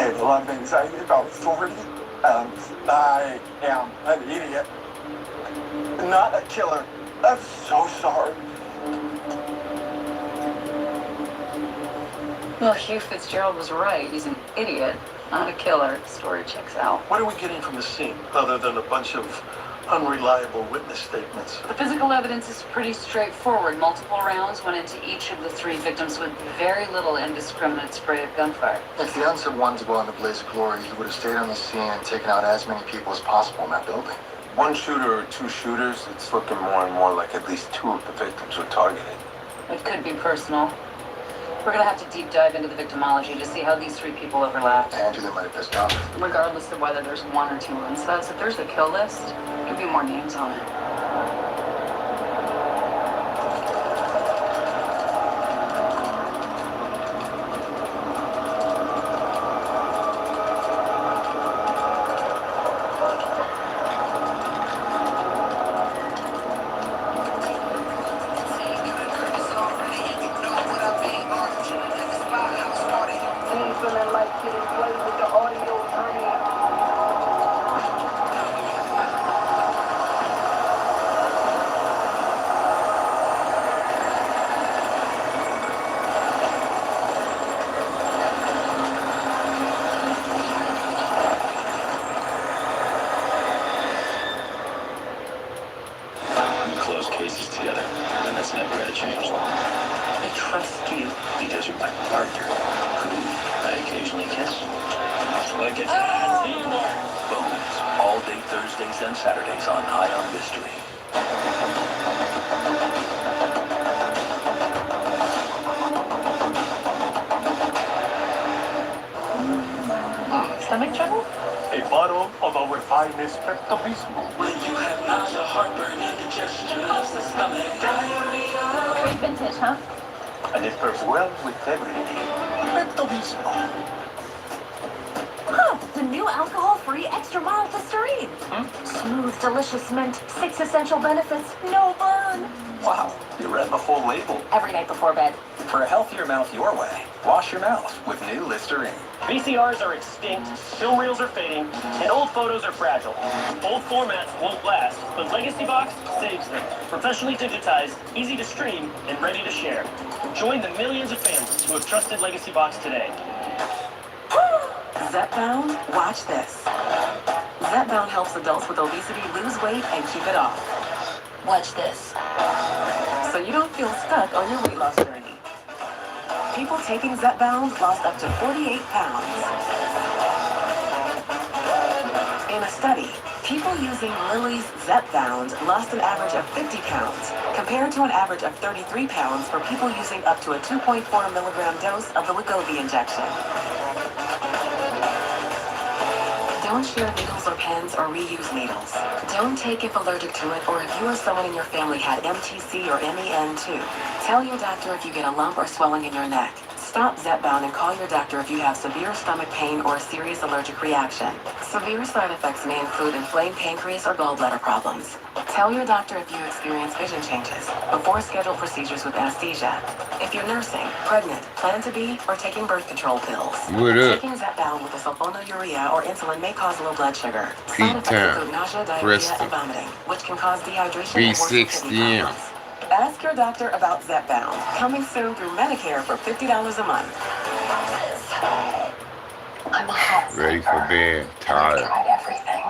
I have a lot of anxiety about authority. I am an idiot. Not a killer. I'm so sorry. Well, Hugh Fitzgerald was right. He's an idiot, not a killer. Story checks out. What are we getting from the scene, other than a bunch of unreliable witness statements? The physical evidence is pretty straightforward. Multiple rounds went into each of the 3 victims with very little indiscriminate spray of gunfire. If the unsub wanted to go on the blaze of glory, he would have stayed on the scene and taken out as many people as possible in that building. One shooter or 2 shooters, it's looking more and more like at least 2 of the victims were targeted. It could be personal. We're going to have to deep dive into the victimology to see how these 3 people overlap. And who they might have pissed off. Regardless of whether there's 1 or 2 unsubs, if there's a kill list, there'll be more names on it. Feeling like getting played with the audio train. We close cases together, and that's never gonna change. I trust you. Because you're my partner, who I occasionally kiss. Like it's Bones, all day Thursdays and Saturdays on High on Mystery. Stomach trouble? A bottle of our finest Pepto-Bismol. When you have nausea, heartburn, indigestion of the stomach, diarrhea. Great vintage, huh? And it pairs well with everything. Pepto-Bismol. Huh, the new alcohol-free extra mild Listerine. Smooth, delicious mint, 6 essential benefits, no burn. Wow, you read the full label. Every night before bed. For a healthier mouth your way, wash your mouth with new Listerine. VCRs are extinct, film reels are fading, and old photos are fragile. Old formats won't last, but Legacy Box saves them. Professionally digitized, easy to stream, and ready to share. Join the millions of families who have trusted Legacy Box today. Zepbound, watch this. Zepbound helps adults with obesity lose weight and keep it off. Watch this. So you don't feel stuck on your weight loss journey. People taking Zepbound lost up to 48 pounds. In a study, people using Lilly's Zepbound lost an average of 50 pounds, compared to an average of 33 pounds for people using up to a 2.4 milligram dose of the Wegovy injection. Don't share needles or pens or reuse needles. Don't take if allergic to it or if you or someone in your family had MTC or MEN2. Tell your doctor if you get a lump or swelling in your neck. Stop Zepbound and call your doctor if you have severe stomach pain or a serious allergic reaction. Severe side effects may include inflamed pancreas or gallbladder problems. Tell your doctor if you experience vision changes before scheduled procedures with anesthesia. If you're nursing, pregnant, plan to be, or taking birth control pills. Taking Zepbound with a sulfonylurea or insulin may cause low blood sugar. Side effects include nausea, diarrhea, and vomiting, which can cause dehydration and worsen kidney problems. Ask your doctor about Zepbound. Coming soon through Medicare for $50 a month. I'm a hot Ready for bed. Tired. Tried everything.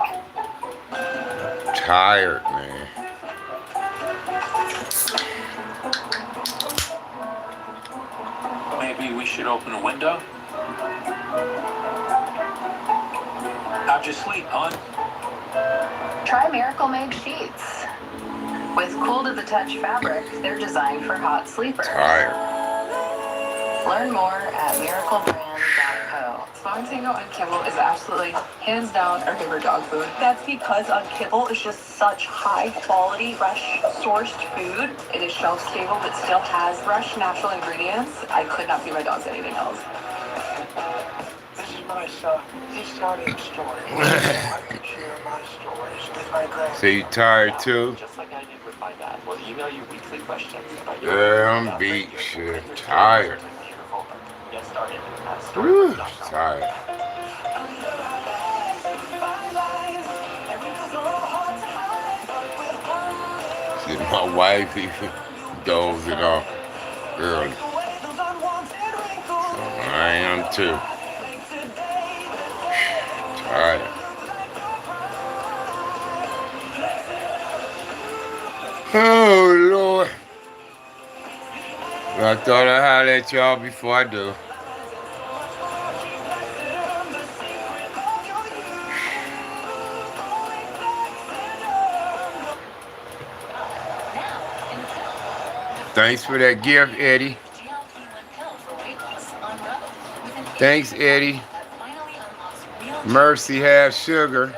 Tired, man. Maybe we should open a window? How'd you sleep, hon? Try Miracle Made Sheets. With cool to the touch fabric, they're designed for hot sleepers. Tired. Learn more at miraclebrand.co. Spontango on kibble is absolutely, hands down, our favorite dog food. That's because on kibble is just such high quality, fresh, sourced food. It is shelf stable, but still has fresh, natural ingredients. I could not feed my dogs anything else. This is my son. He started a story. I can share my stories with my grandkids. So you tired too? Just like I did with my dad. We'll email you weekly questions about Yeah, I'm beat. Shit. Tired. Get started. Whew, tired. My wife even dozing off early. I am too. Tired. Oh, Lord. I thought I'd holler at y'all before I do. Thanks for that gift, Eddie. Thanks, Eddie. Mercy has sugar.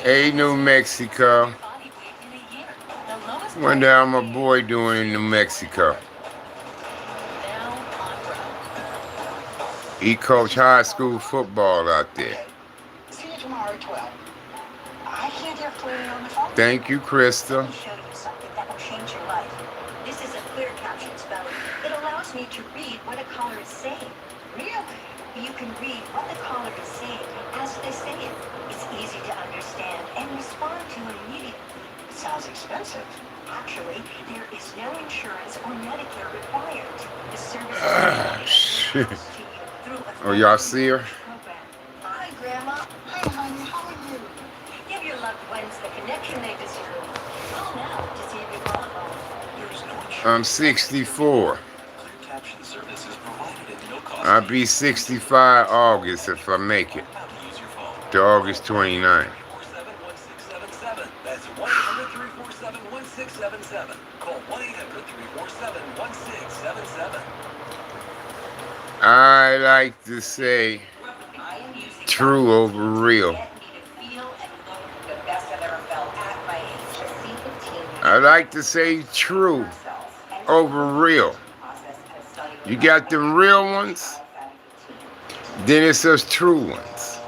A New Mexico. Wonder how my boy doing in New Mexico. He coached high school football out there. See you tomorrow at 12. I can't hear clearly on the phone. Thank you, Krista. Let me show you something that will change your life. This is a clear caption spelling. It allows me to read what a caller is saying. Really? You can read what the caller is saying as they say it. It's easy to understand and respond to immediately. It sounds expensive. Actually, there is no insurance or Medicare required. The service Shit. is to you through a Oh, y'all see her? program. Hi, Grandma. Hi, honey. How are you? Give your loved ones the connection they deserve. Call now to see if you qualify. There is no insurance. I'm 64. Clear caption service is provided at no cost. I'll be 65 August if I make it. How to use your phone. To August 29. 347-1677. That's 1-800-347-1677. Call 1-800-347-1677. I like to say true over real. I like to say true over real. You got them real ones, then it's us true ones.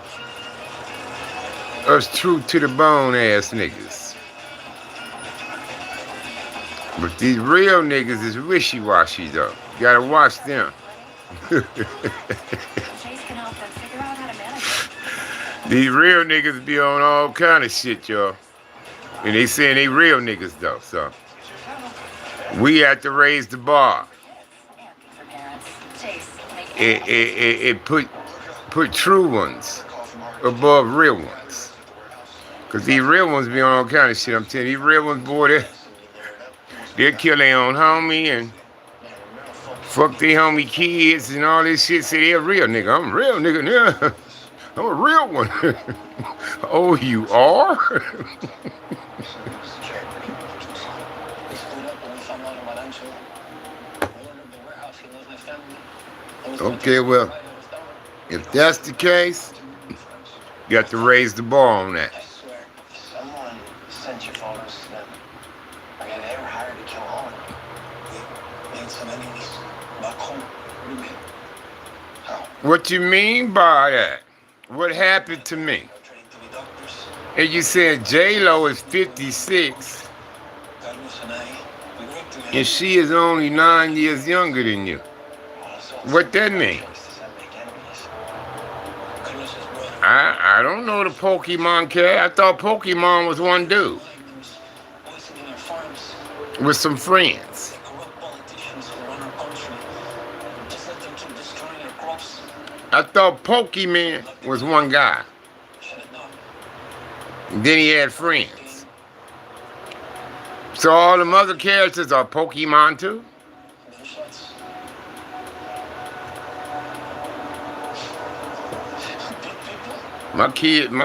Us true to the bone ass niggas. But these real niggas is wishy-washy though. You gotta watch them. These real niggas be on all kind of shit, y'all. And they saying they real niggas though, so we have to raise the bar. It put true ones above real ones. Cause these real ones be on all kind of shit. I'm telling you, these real ones, boy, they'll kill their own homie and fuck their homie kids and all this shit. Say they're a real nigga. I'm a real nigga, yeah. I'm a real one. Oh, you are? Okay, well, if that's the case, you got to raise the bar on that. I swear, if someone sent your photos to them, or they were hired to kill Owen, we made some enemies back home. What do you mean? How? What you mean by that? What happened to me? Trained to be doctors. And you said J-Lo is 56, Carlos and I, we worked together. and she is only 9 years younger than you. What that mean? I don't know the Pokemon cat. I thought Pokemon was one dude with some friends. I thought Pokemon was one guy. And then he had friends. So all them other characters are Pokemon too? My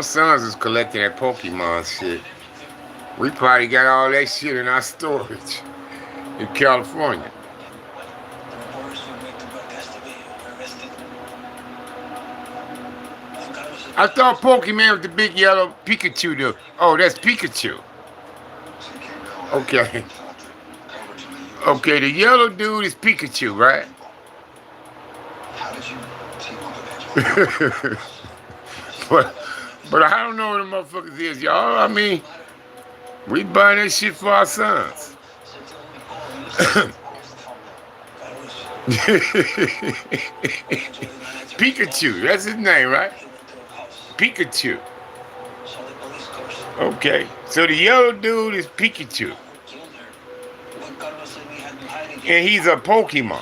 sons is collecting that Pokemon shit. We probably got all that shit in our storage in California. I thought Pokemon was the big yellow Pikachu dude. Oh, that's Pikachu. Okay. Okay, the yellow dude is Pikachu, right? How did you team up with that? But I don't know what the motherfuckers is, y'all. I mean, we buying that shit for our sons. Pikachu, that's his name, right? Pikachu. Okay, so the yellow dude is Pikachu. And he's a Pokemon.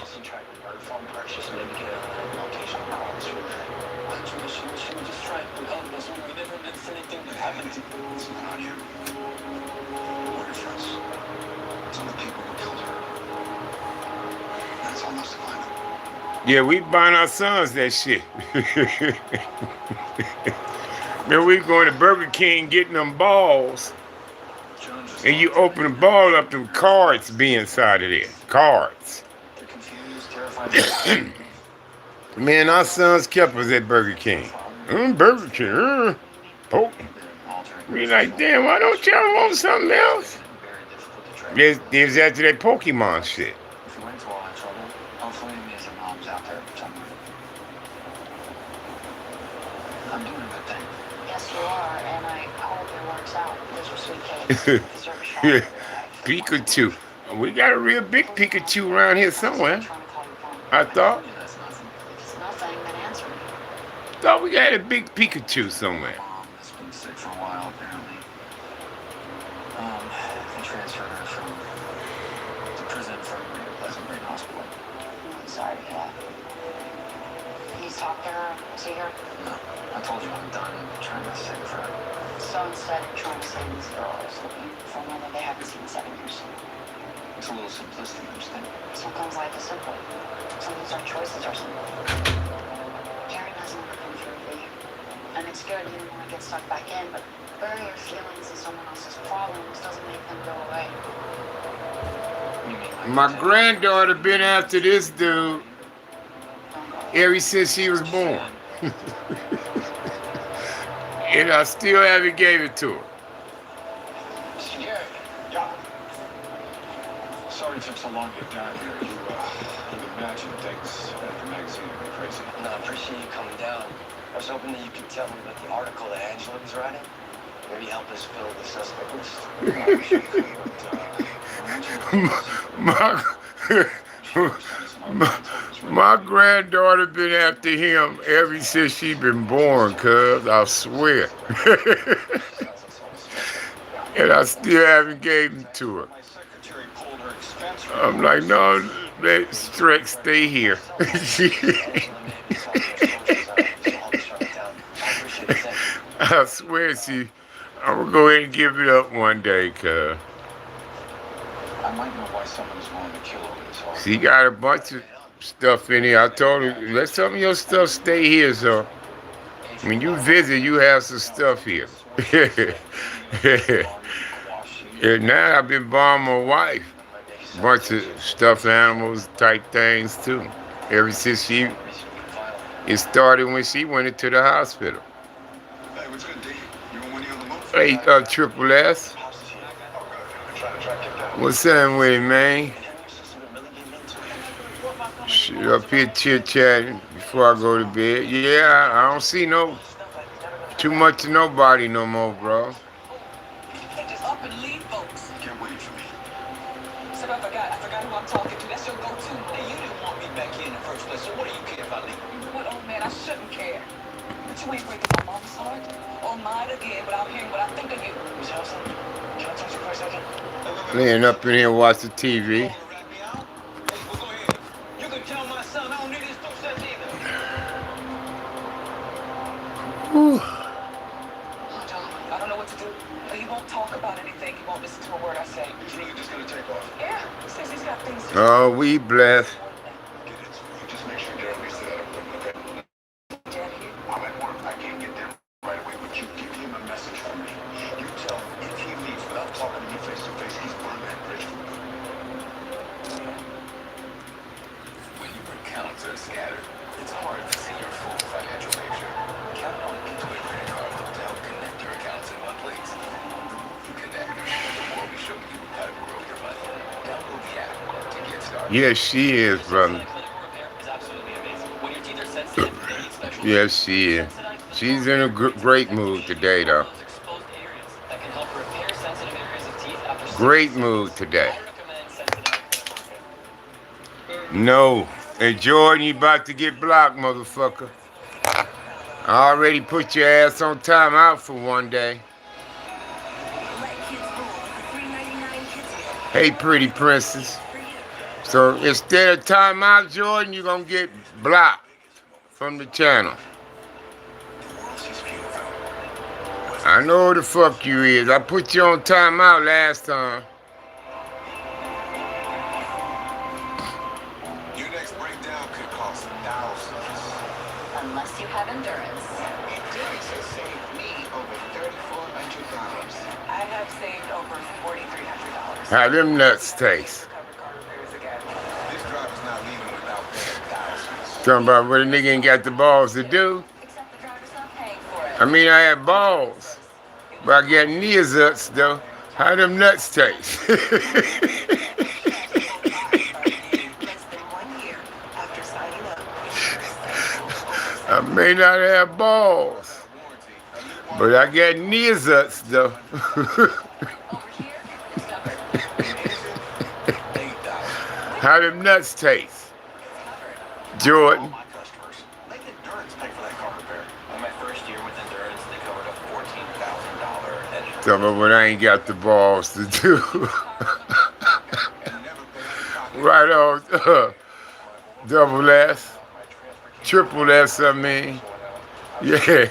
Yeah, we buying our sons that shit. Man, we going to Burger King getting them balls. And you open the ball up, them cards be inside of there. Cards. Man, our sons kept us at Burger King. Burger King. We like, damn, why don't y'all want something else? They was after that Pokemon shit. If we went to all that trouble, hopefully me as a mom's out there somewhere. I'm doing a good thing. Yes, you are, and I hope it works out. Those are sweet kids. You deserve a shot at your life. Pikachu. We got a real big Pikachu around here somewhere. I thought. It's nothing, then answer me. Thought we got a big Pikachu somewhere. Mom has been sick for a while, apparently. They transferred her from the prison from Pleasant Green Hospital. I'm sorry to hear that. Can you talk to her? See her? No, I told you I'm done trying to save her. So instead of trying to save these girls looking for one that they haven't seen in 7 years. It's a little simplistic, don't you think? Sometimes life is simple. Sometimes our choices are simple. Karen hasn't come through for you. And it's good you don't want to get stuck back in, but burying your feelings in someone else's problems doesn't make them go away. You mean like My granddaughter been after this dude ever since she was born. And I still haven't gave it to her. Mr. Garrett, yeah. Sorry it took so long to get down here. You can imagine things at the magazine would be crazy. No, I appreciate you coming down. I was hoping that you could tell me about the article that Angela was writing. Maybe help us fill the suspect list. My granddaughter been after him ever since she been born, cuz, I swear. And I still haven't gave him to her. I'm like, no, let Strex stay here. I swear, I'm gonna go ahead and give it up one day, cuz. I might know why someone's willing to kill over this whole She got a bunch of stuff in here. I told her, let some of your stuff stay here, so when you visit, you have some stuff here. And now I've been buying my wife a bunch of stuffed animals type things too. Ever since it started when she went into the hospital. Hey, what's good, D? You want money on the move? Hey, Triple S. What's up with it, man? Shit, up here chit-chatting before I go to bed. Yeah, I don't see too much of nobody no more, bro. Just up and leave, folks. Can't wait for me. So I forgot who I'm talking to. That's your go-to. Hey, you didn't want me back here in the first place, so what do you care if I leave? You know what, old man? I shouldn't care. But you ain't breaking my mom's heart or mine again without hearing what I think of you. Miss Hudson, can I talk to you for a second? Laying up in here watching TV. You can tell my son I don't need his 2 cents either. Whew. I don't know what to do. He won't talk about anything. He won't listen to a word I say. He's really just gonna take off. Yeah, he says he's got things to do. Oh, we blessed. Get it. You just make sure you get at least that up, okay? Dad here. I'm at work. I can't get there right away, but you give him a message for me. You tell him if he leaves without talking to me face to face, he's burned that bridge for me. When your accounts are scattered, it's hard to see your full financial picture. Count on Intuit Credit Card to help connect your accounts in one place. Connect. The more we show you how to grow your money. Download the app to get started. Yes, she is, brother. Yes, she is. She's in a great mood today, though. Great mood today. No. Hey, Jordan, you about to get blocked, motherfucker. I already put your ass on timeout for one day. Hey, pretty princess. So instead of timeout, Jordan, you're gonna get blocked from the channel. I know who the fuck you is. I put you on timeout last time. Your next breakdown could cost thousands. Unless you have endurance. Endurance has saved me over $3,400. I have saved over $4,300. How them nuts taste? This driver's not leaving without paying thousands. Talking about what a nigga ain't got the balls to do. Except the driver's not paying for it. I mean, I had balls, but I got knee nuts though. How them nuts taste? Less than 1 year after signing up. I may not have balls, but I got knee nuts though. How them nuts taste? Jordan. My customers, make Endurance pay for that car repair. On my first year with Endurance, they covered a $14,000 engine. Talking about what I ain't got the balls to do. Right on. Double S. Triple S, I mean. Yeah.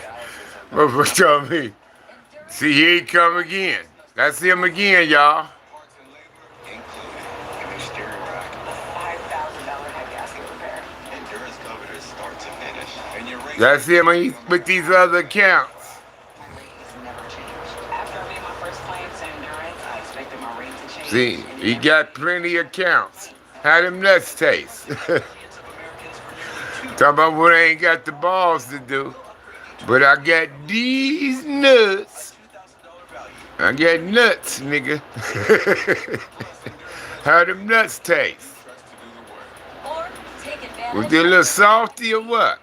Motherfucker told me. See, he ain't come again. That's him again, y'all. That's him with these other accounts. After I made my first claim to Endurance, I expected my rate to change. See, he got plenty of accounts. How them nuts taste? Talking about what I ain't got the balls to do. But I got these nuts. I got nuts, nigga. How them nuts taste? Or take advantage. Was they a little salty or what?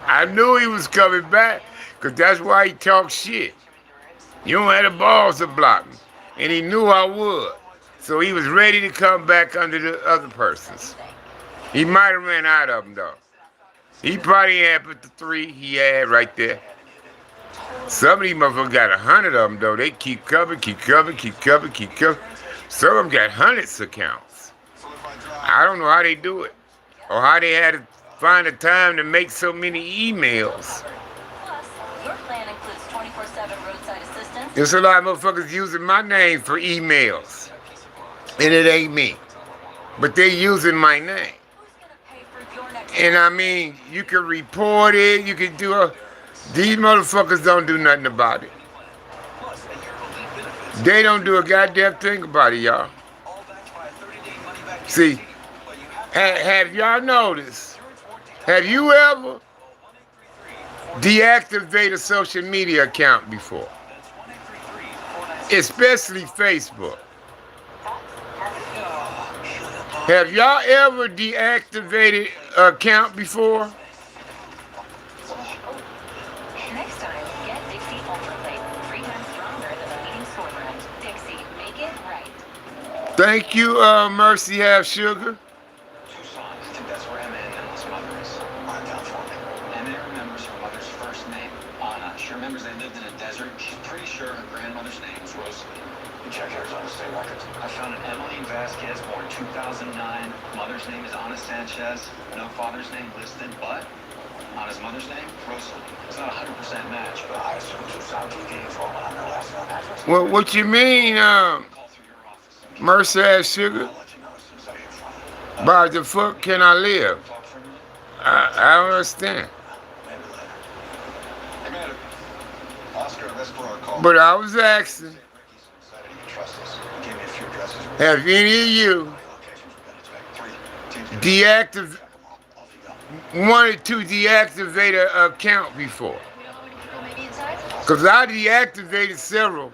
I knew he was coming back, because that's why he talked shit. You don't have the balls to block me. And he knew I would. So he was ready to come back under the other person's. He might have ran out of them, though. He probably had put the 3 he had right there. Some of these motherfuckers got 100 of them, though. They keep coming, keep coming, keep coming, keep coming. Some of them got hundreds of accounts. I don't know how they do it. Or how they had to find the time to make so many emails. Plus, your plan includes 24/7 roadside assistance. There's a lot of motherfuckers using my name for emails. And it ain't me. But they using my name. And I mean, you can report it, you can do a... These motherfuckers don't do nothing about it. They don't do a goddamn thing about it, y'all. See, have y'all noticed, have you ever deactivated a social media account before? Especially Facebook. Have y'all ever deactivated an account before? Next time, get Dixie Ultra Plate. 3 times stronger than the leading store brand. Dixie, make it right. Thank you, Mercy Half Sugar. Tucson, I think that's where Emma and Emma's mother is. Write down for me. Emma remembers her mother's first name, Anna. She remembers they lived in a desert. She's pretty sure her grandmother's name was Rosalie. You check Arizona State records. I found an Emmeline Vasquez, born 2009. Mother's name is Ana Sanchez. No father's name listed, but Ana's mother's name, Rosalie. It's not a 100% match, but I assume Tucson TV for when I'm the last known address. Well, what you mean, Mercy Half Sugar? I'll let you know as soon as I hear from them. By the fuck can I live? Talk for a minute? I don't understand. Maybe later. Hey, man. Oscar, that's for our call. But I was asking, Ricky's decided he can trust us. He gave me a few addresses. have any of you Locations we're gonna take. 3 teams. wanted to deactivate an account before? Because I deactivated several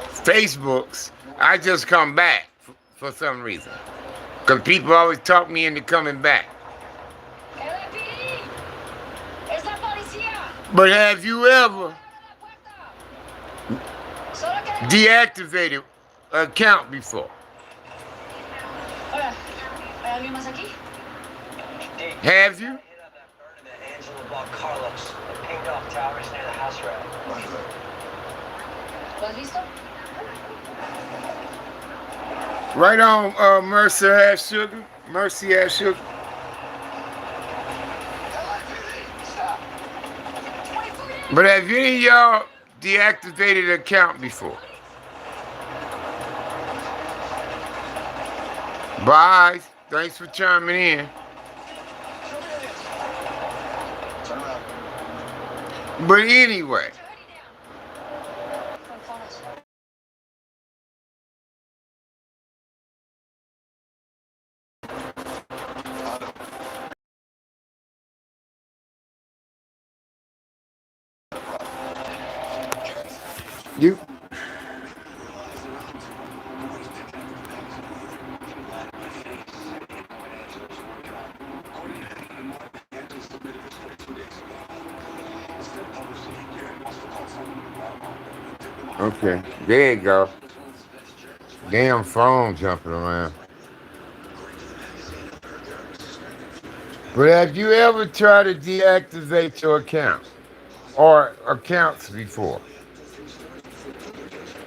Facebooks. I just come back for some reason. Because people always talk me into coming back. But have you ever deactivated an account before? Have you? Angela bought Carlos. Pinged off towers near the house rail. ¿Lo has visto? Right on, Mercy has sugar. Mercy has sugar. But have any of y'all deactivated an account before? Bye. Thanks for chiming in. Turn around. But anyway, you okay? There you go. Damn phone jumping around. But have you ever tried to deactivate your account or accounts before?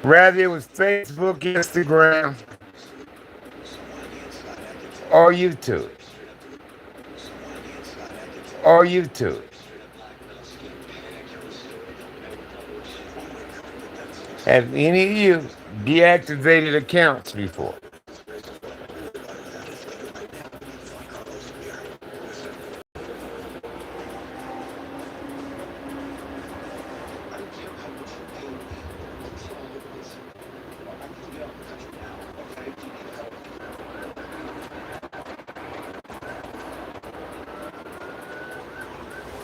Rather it was Facebook, Instagram, or YouTube. Or YouTube. Have any of you deactivated accounts before?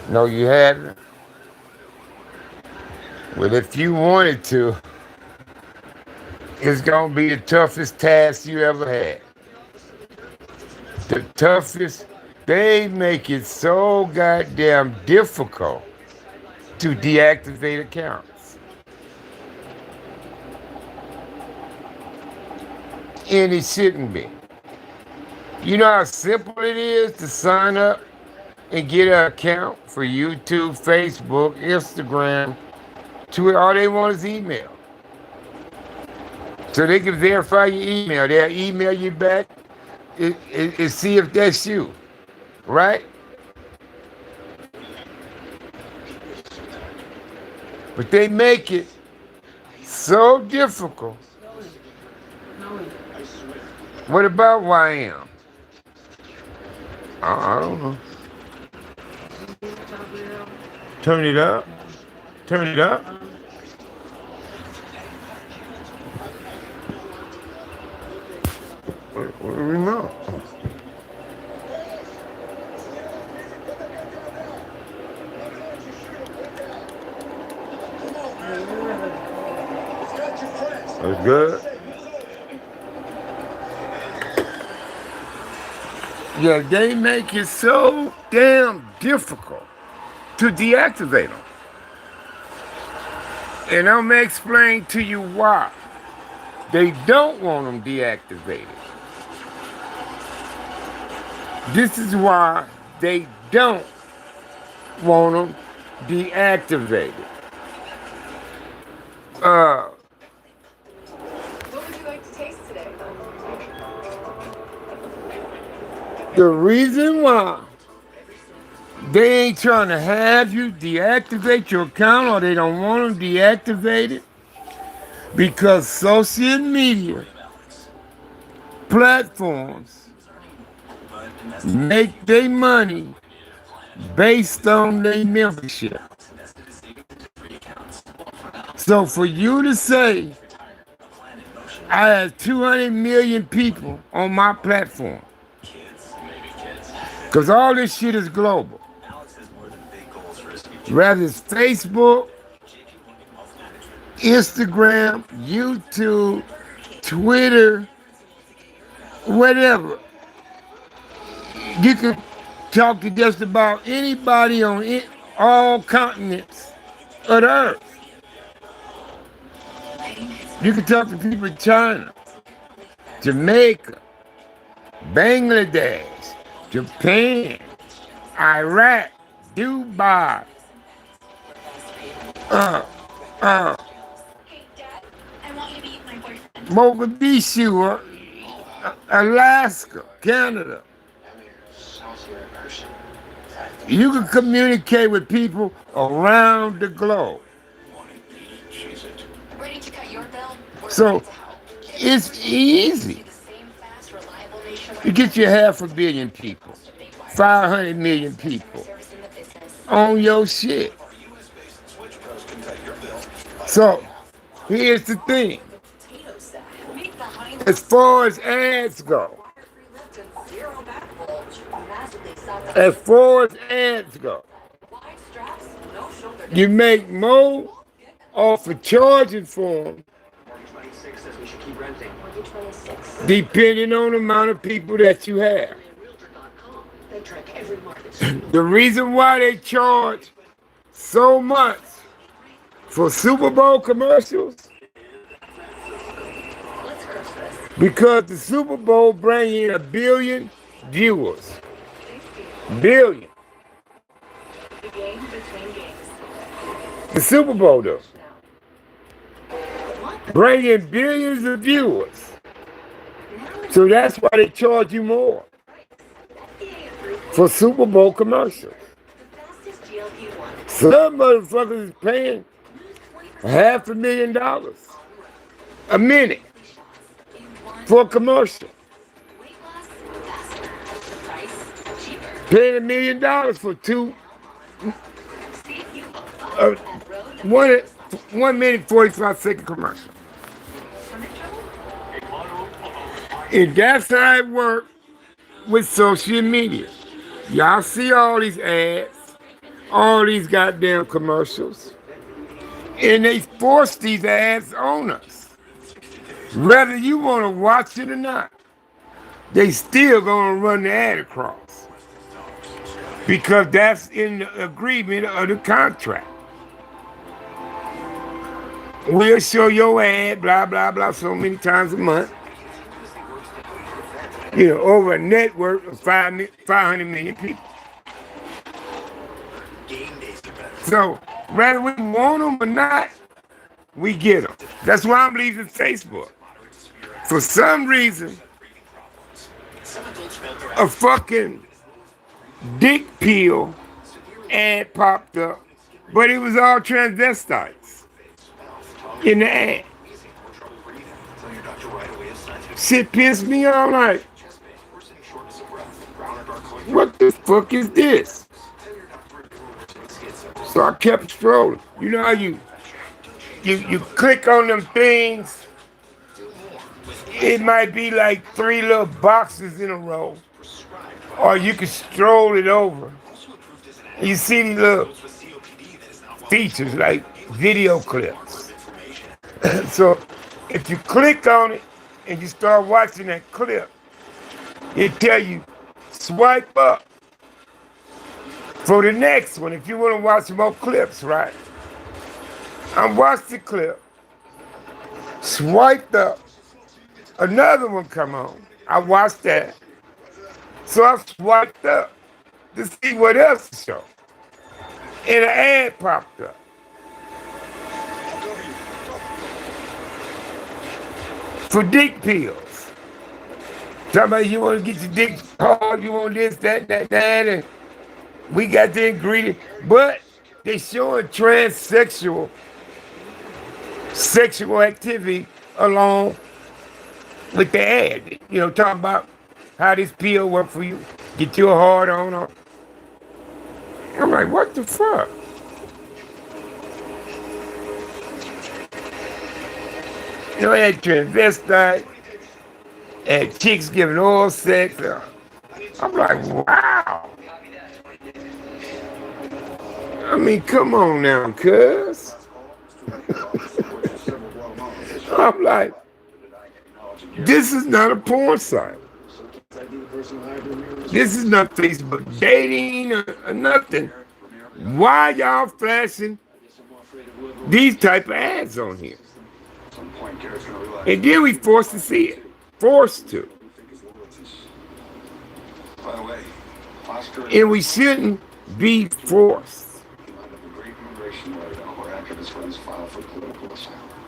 No, you haven't. Well, if you wanted to, it's gonna be the toughest task you ever had. The toughest. They make it so goddamn difficult to deactivate accounts. And it shouldn't be. You know how simple it is to sign up and get an account for YouTube, Facebook, Instagram, Twitter. All they want is email. So they can verify your email. They'll email you back and see if that's you, right? But they make it so difficult. What about YM? I don't know. Turn it up. Turn it up. What do we know? That's good. Yeah, they make it so damn difficult to deactivate them. And I'm gonna explain to you why they don't want them deactivated. This is why they don't want them deactivated. What would you like to taste today? The reason why they ain't trying to have you deactivate your account or they don't want them deactivated because social media platforms make their money based on their membership. So for you to say, I have 200 million people on my platform, because all this shit is global. Whether it's Facebook, Instagram, YouTube, Twitter, whatever. You can talk to just about anybody on all continents of the earth. You can talk to people in China, Jamaica, Bangladesh, Japan, Iraq, Dubai. Hey, Dad, I want you to meet my boyfriend. Mogadishu, Alaska, Canada. You can communicate with people around the globe. Ready to cut your bill? We're So ready to help. it's easy. The same fast, reliable nationwide You get you 500 million people, 500 million people service in the business. on your shit. So here's the thing. Potato sack. Make the high As far as ads go, zero back bulge. Massively soft. as far as ads go, Wide straps, no shoulder. you make more off of charging for them, Mortgage 26 says we should keep renting. Mortgage 26. depending on the amount of people that you have. Realtor.com. They track every market. The reason why they charge so much for Super Bowl commercials, Let's crush this. because the Super Bowl bring in 1 billion viewers. Billion. The game between games. The Super Bowl does. Bring in billions of viewers. So that's why they charge you more for Super Bowl commercials. Fastest GLP-1. Some motherfuckers is paying $500,000 a minute for a commercial. Weight loss faster. Price cheaper. Paying $1 million for two, See if you uh, 1 minute 45-second commercial. And that's how it works with social media. Y'all see all these ads, all these goddamn commercials, and they force these ads on us. Whether you want to watch it or not, they still gonna run the ad across. Because that's in the agreement of the contract. We'll show your ad, blah, blah, blah, so many times a month. You know, over a network of 500 million people. So, whether we want them or not, we get them. That's why I'm leaving Facebook. For some reason, a fucking dick pill ad popped up, but it was all transvestites in the ad. Shit pissed me off, like, what the fuck is this? So I kept scrolling. You know how you click on them things, it might be like 3 little boxes in a row, or you can stroll it over. You see these little features like video clips. So if you click on it and you start watching that clip, it tell you swipe up for the next one if you want to watch more clips, right? I watched the clip, swiped up, another one come on. I watched that. So I swiped up to see what else to show. And an ad popped up. For dick pills. Talking about you want to get your dick hard, you want this, that, and we got the ingredient. But they showing transsexual sexual activity along with the ad. You know, talking about how this pill work for you, get you a hard on. I'm like, what the fuck? You know, had transvestite, had chicks giving oral sex. I'm like, wow. I mean, come on now, cuz. I'm like, this is not a porn site. This is not Facebook dating or nothing. Why y'all flashing these type of ads on here? And then we forced to see it. Forced to. And we shouldn't be forced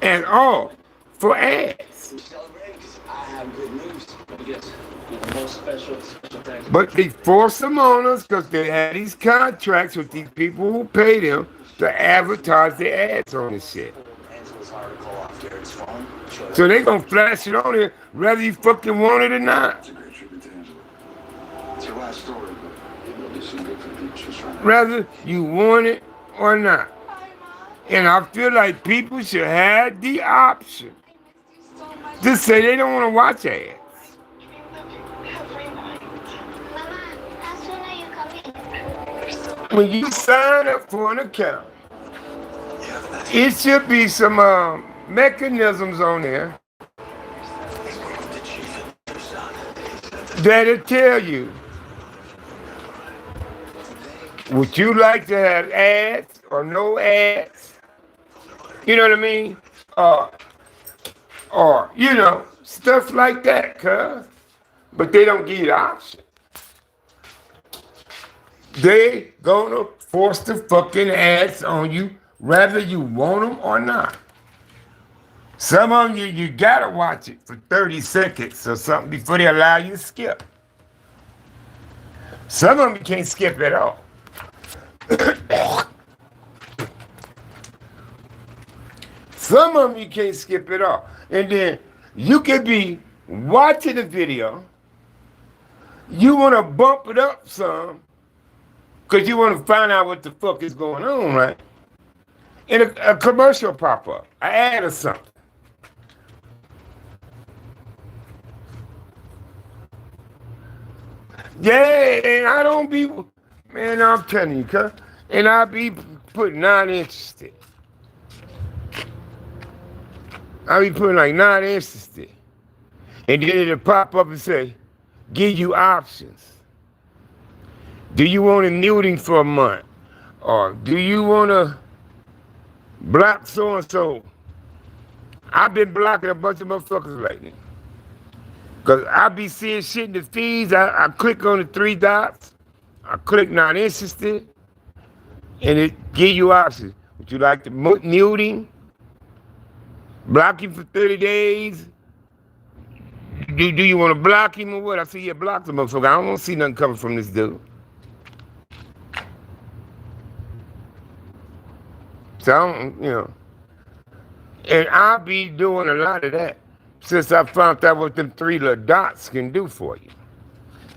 at all. for ads. We celebrate because I have good news. Because the most special thanks. But they force them on us because they had these contracts with these people who pay them to advertise their ads on this shit. Angela's article off Garrett's phone. So they gonna flash it on there whether you fucking want it or not. It's a great tribute to Angela. It's your last story, but it will do some good for the people she's trying to. Whether you want it or not. And I feel like people should have the option to say they don't want to watch ads. When you sign up for an account, it should be some mechanisms on there that'll tell you, would you like to have ads or no ads? You know what I mean? Or you know, stuff like that, cuz. But they don't give you the option. They gonna force the fucking ads on you, whether you want them or not. Some of them you gotta watch it for 30 seconds or something before they allow you to skip. Some of them you can't skip at all. Some of them you can't skip at all. And then you could be watching the video, you wanna bump it up some, because you want to find out what the fuck is going on, right? And a commercial pop up, an ad or something. Yeah, and I don't be, man, I'm telling you, cuz. And I be putting not interested. I be putting like not interested. And then it'll pop up and say, give you options. Do you want a muting for a month? Or do you want to block so-and-so? I've been blocking a bunch of motherfuckers lately. Because I be seeing shit in the feeds. I click on the 3 dots. I click not interested. And it give you options. Would you like to muting? Block him for 30 days? Do you want to block him or what? I see you block the motherfucker. I don't want to see nothing coming from this dude. So, you know, and I'll be doing a lot of that since I found out what them 3 little dots can do for you.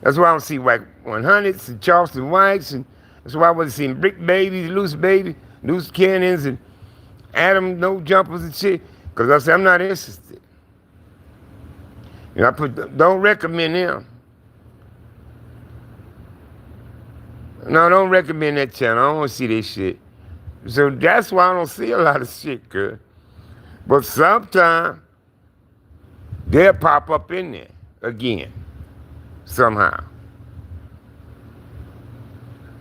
That's why I don't see like 100s and Charleston Whites, and that's why I wasn't seeing brick babies, loose cannons, and Adam no jumpers and shit, because I said I'm not interested. And I put, don't recommend them. No, don't recommend that channel. I don't want to see this shit. So that's why I don't see a lot of shit, girl. But sometimes they'll pop up in there again, somehow.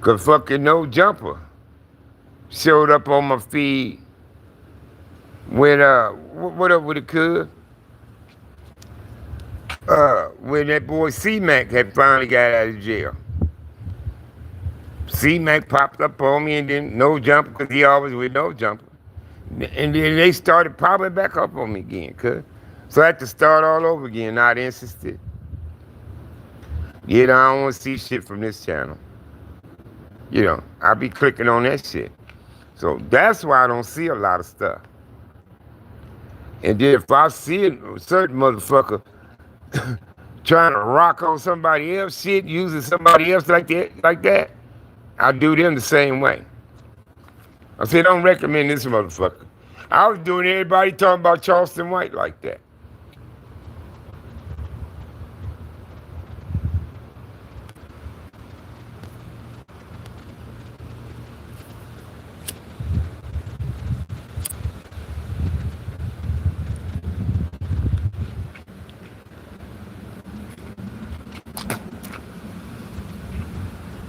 Cause fucking No Jumper showed up on my feed when what up with it, cuz? When that boy C-Mac had finally got out of jail. C-Mac popped up on me, and then No Jumper, because he always with No Jumper. And then they started popping back up on me again, cuz. So I had to start all over again, not interested. You know, I don't want to see shit from this channel. You know, I be clicking on that shit. So that's why I don't see a lot of stuff. And then if I see a certain motherfucker trying to rock on somebody else shit, using somebody else like that, I do them the same way. I said, don't recommend this motherfucker. I was doing everybody talking about Charleston White like that.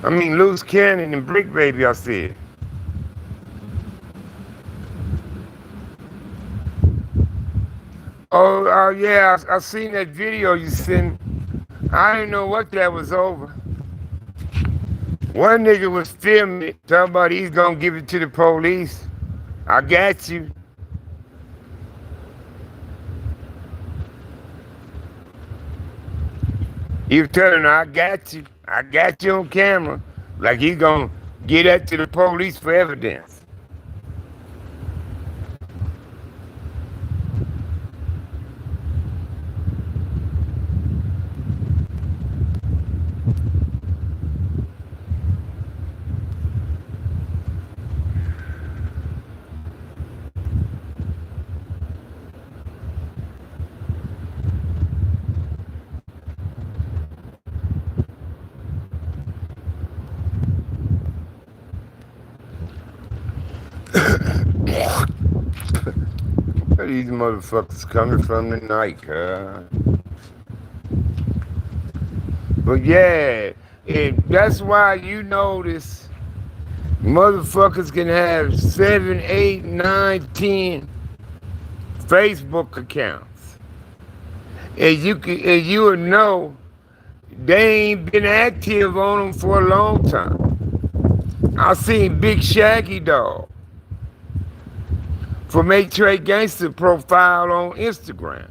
I mean, Loose Cannon and Brick Baby, I said. Oh, yeah, I seen that video you sent. I didn't know what that was over. One nigga was filming it, talking about he's gonna give it to the police. I got you. He was telling her, I got you on camera. Like he gonna get that to the police for evidence. Where these motherfuckers coming from tonight, huh? But yeah, that's why you notice motherfuckers can have 7, 8, 9, 10 Facebook accounts. And you would know they ain't been active on them for a long time. I seen Big Shaggy Dog from Trade Gangster profile on Instagram.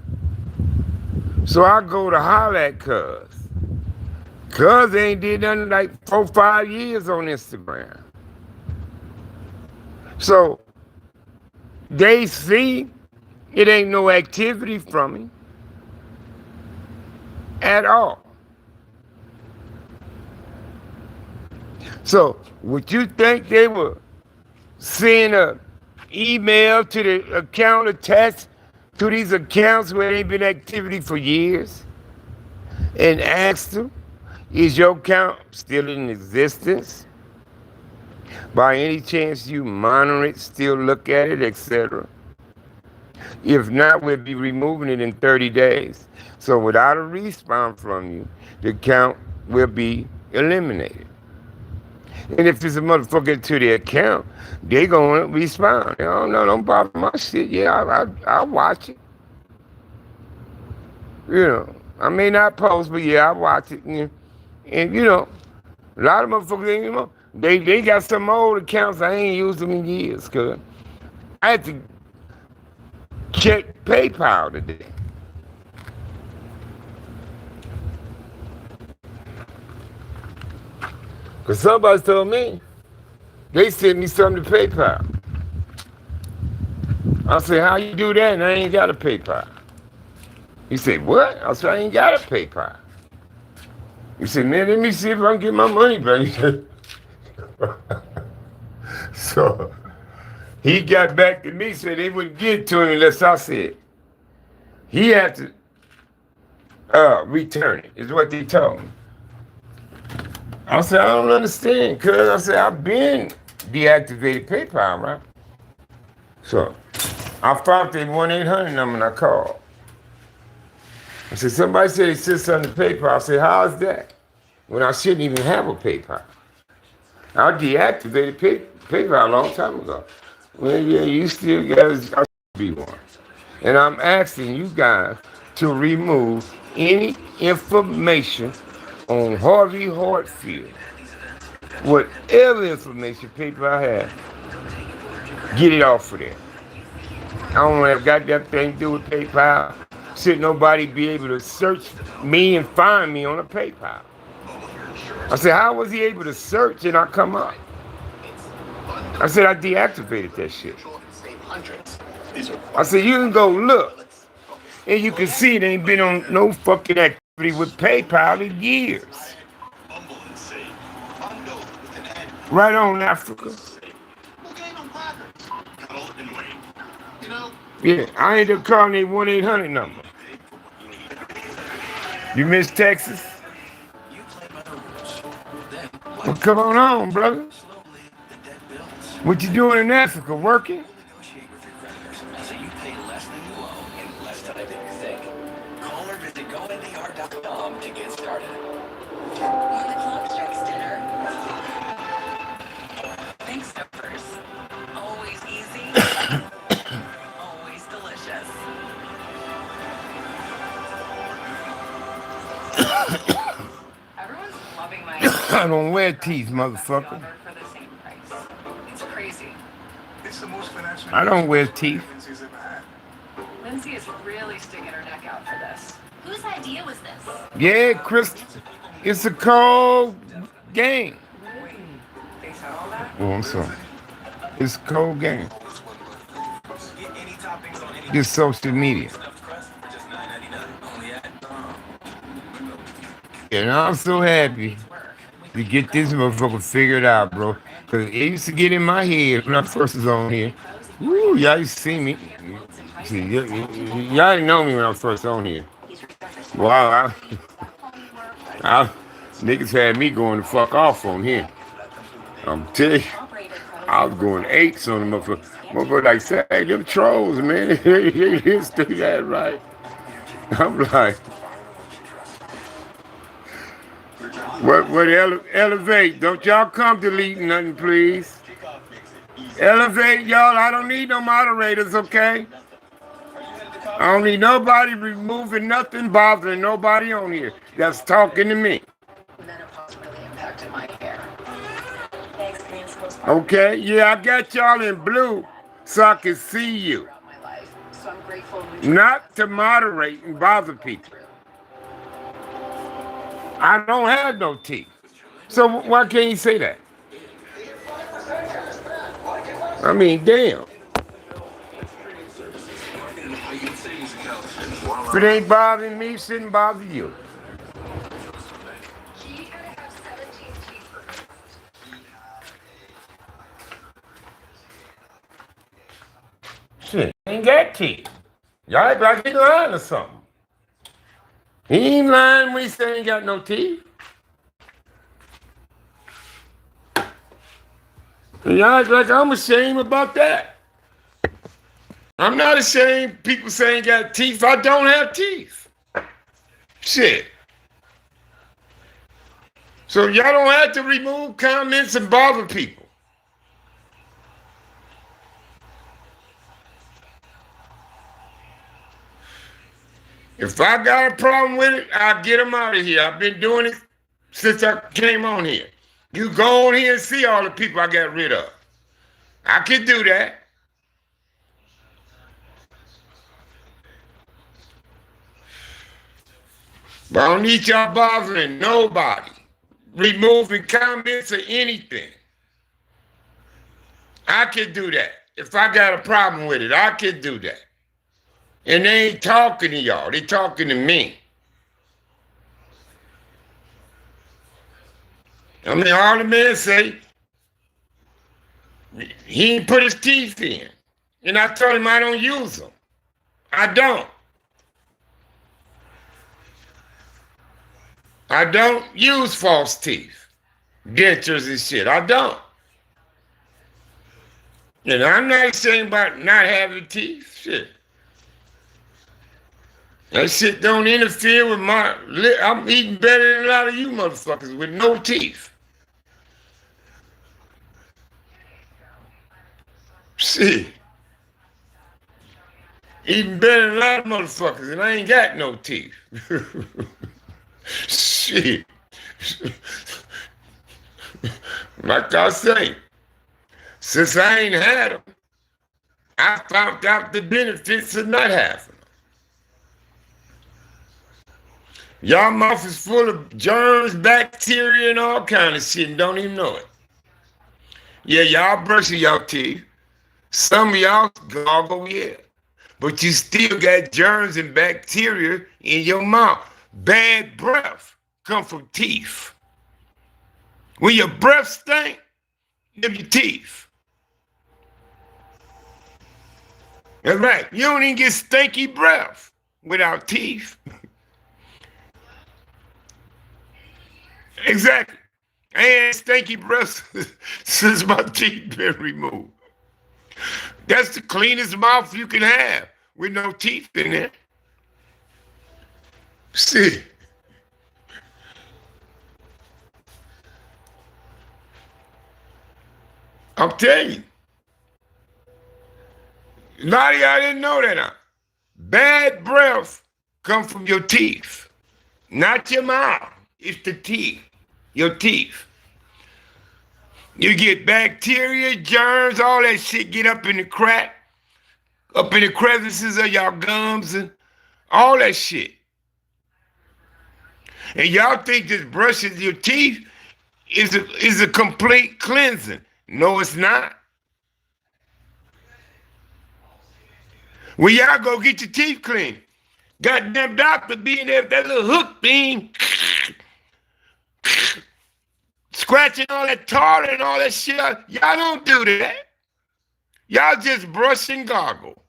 So I go to holler at Cuz. Cuz ain't did nothing like 4, 5 years on Instagram. So they see it ain't no activity from him at all. So would you think they were send a email to the account attached to these accounts where ain't been activity for years and ask them, is your account still in existence? By any chance you monitor it, still look at it, etc.? If not, we'll be removing it in 30 days. So without a response from you, the account will be eliminated. And if there's a motherfucker to the account, they gonna respond. Oh no, don't bother my shit. Yeah, I'll watch it. You know, I may not post, but yeah, I'll watch it. And you know, a lot of motherfuckers, you know, they got some old accounts I ain't used them in years, cause I had to check PayPal today. Cause somebody told me they sent me something to PayPal. I said, how you do that? And I ain't got a PayPal. He said, what? I said, I ain't got a PayPal. He said, man, let me see if I can get my money back. So he got back to me, said they wouldn't get it to him unless I said he had to return it, is what they told me. I said, I don't understand, cuz I said, I've been deactivated PayPal, right? So I found their 1-800 number and I called. I said, somebody said they sent something to PayPal. I said, how is that? When I shouldn't even have a PayPal. I deactivated PayPal a long time ago. Well, yeah, you still got to be one. And I'm asking you guys to remove any information on Harvey Hartfield. Whatever information PayPal has, get it off of there. I don't want to have goddamn thing to do with PayPal. Should nobody be able to search me and find me on a PayPal? I said, how was he able to search and I come up? I said, I deactivated that shit. I said, you can go look. And you can see it ain't been on no fucking activity with PayPal in years. Right on, Africa. Yeah, I ain't calling a 1-800 number. You miss Texas? Well, come on, brother. What you doing in Africa? Working? So you pay less than you owe in less time than you think. Call or visit goindr.com to get started. When the clock strikes dinner, think Stouffer's. Always easy, always delicious. Everyone's loving my I don't wear teeth, motherfucker. for the same price. It's crazy. It's the most financially I don't wear teeth. Lindsay's ever had. Lindsay is really sticking her neck out for this. Who's had idea was this? Yeah, Chris, it's a cold game. Oh, I'm sorry. It's a cold game. This social media. And I'm so happy to get this motherfucker figured out, bro. Cause it used to get in my head when I first was on here. Woo, y'all used to see me. See, y'all didn't know me when I was first on here. Wow, niggas had me going the fuck off on here. I'm telling you, I was going eights on the motherfucker. Motherfucker like, say, hey, them trolls, man. They used to do that right. I'm like, what elevate? Don't y'all come deleting nothing, please. Elevate, y'all. I don't need no moderators, okay? I don't need nobody removing nothing, bothering nobody on here that's talking to me. Menopause really impacted my hair. I experienced postpartum Okay, yeah, I got y'all in blue so I can see you. throughout my life, so I'm grateful. Not to moderate and bother people. I don't have no teeth. So why can't you say that? I mean, damn. If it ain't bothering me, it shouldn't bother you. Shit, he ain't got teeth. Y'all act like he lying or something. He ain't lying when he say he ain't got no teeth. And y'all act like I'm ashamed about that. I'm not ashamed people say ain't got teeth. I don't have teeth. Shit. So y'all don't have to remove comments and bother people. If I got a problem with it, I'll get them out of here. I've been doing it since I came on here. You go on here and see all the people I got rid of. I can do that. But I don't need y'all bothering nobody, removing comments or anything. I can do that. If I got a problem with it, I can do that. And they ain't talking to y'all. They talking to me. I mean, all the men say, he ain't put his teeth in. And I told him I don't use them. I don't. I don't use false teeth, dentures and shit. I don't. And I'm not ashamed about not having teeth. Shit. That shit don't interfere with my... I'm eating better than a lot of you motherfuckers with no teeth. Shit. Eating better than a lot of motherfuckers and I ain't got no teeth. Shit. Like I say, since I ain't had them, I found out the benefits of not having them. Y'all mouth is full of germs, bacteria, and all kind of shit and don't even know it. Yeah, y'all brushing y'all teeth. Some of y'all gargle, yeah. But you still got germs and bacteria in your mouth. Bad breath come from teeth. When your breath stink, them your teeth. That's right. You don't even get stinky breath without teeth. Exactly. I ain't had stinky breath since my teeth been removed. That's the cleanest mouth you can have with no teeth in it. See. I'm telling you. A lot of y'all didn't know that. Huh? Bad breath come from your teeth. Not your mouth. It's the teeth. Your teeth. You get bacteria, germs, all that shit get up in the crack, up in the crevices of your gums and all that shit. And y'all think just brushing your teeth is a complete cleansing. No, it's not. When y'all go get your teeth cleaned, goddamn doctor being there with that little hook thing, scratching all that tartar and all that shit. Y'all don't do that. Y'all just brush and gargle.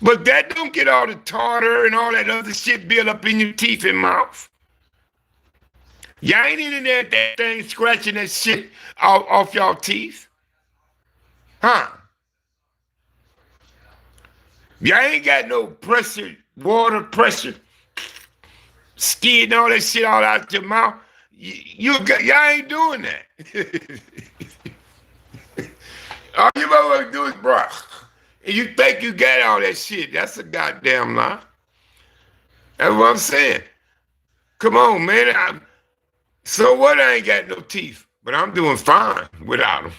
But that don't get all the tartar and all that other shit built up in your teeth and mouth. Y'all ain't in there that thing scratching that shit off y'all teeth. Huh? Y'all ain't got no pressure, water pressure, skiing all that shit all out your mouth. Y'all ain't doing that. All you motherfuckers do is brush. And you think you got all that shit. That's a goddamn lie. That's what I'm saying. Come on, man. So what? I ain't got no teeth, but I'm doing fine without them.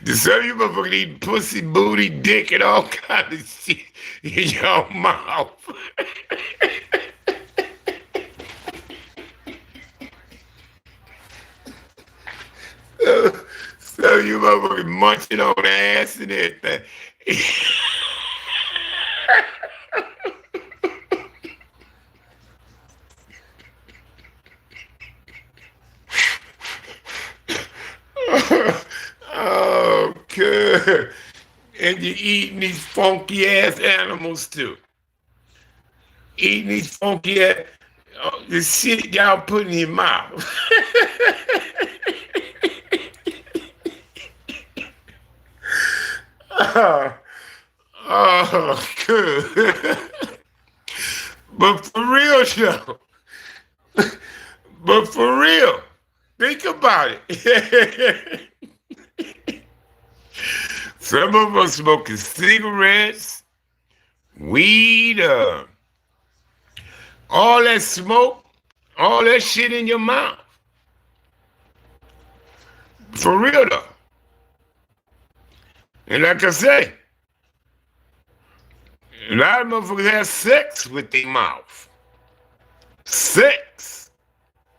Some of you motherfuckers eating pussy, booty, dick, and all kind of shit in your mouth. Some of you motherfuckers munching on the ass and everything. Oh, good. And you're eating these funky ass animals too. Eating these funky ass, the shit y'all put in your mouth. Oh, good. But for real, though. But for real, think about it. Some of us smoking cigarettes, weed, all that smoke, all that shit in your mouth. For real, though. And like I say, a lot of motherfuckers have sex with their mouth. Sex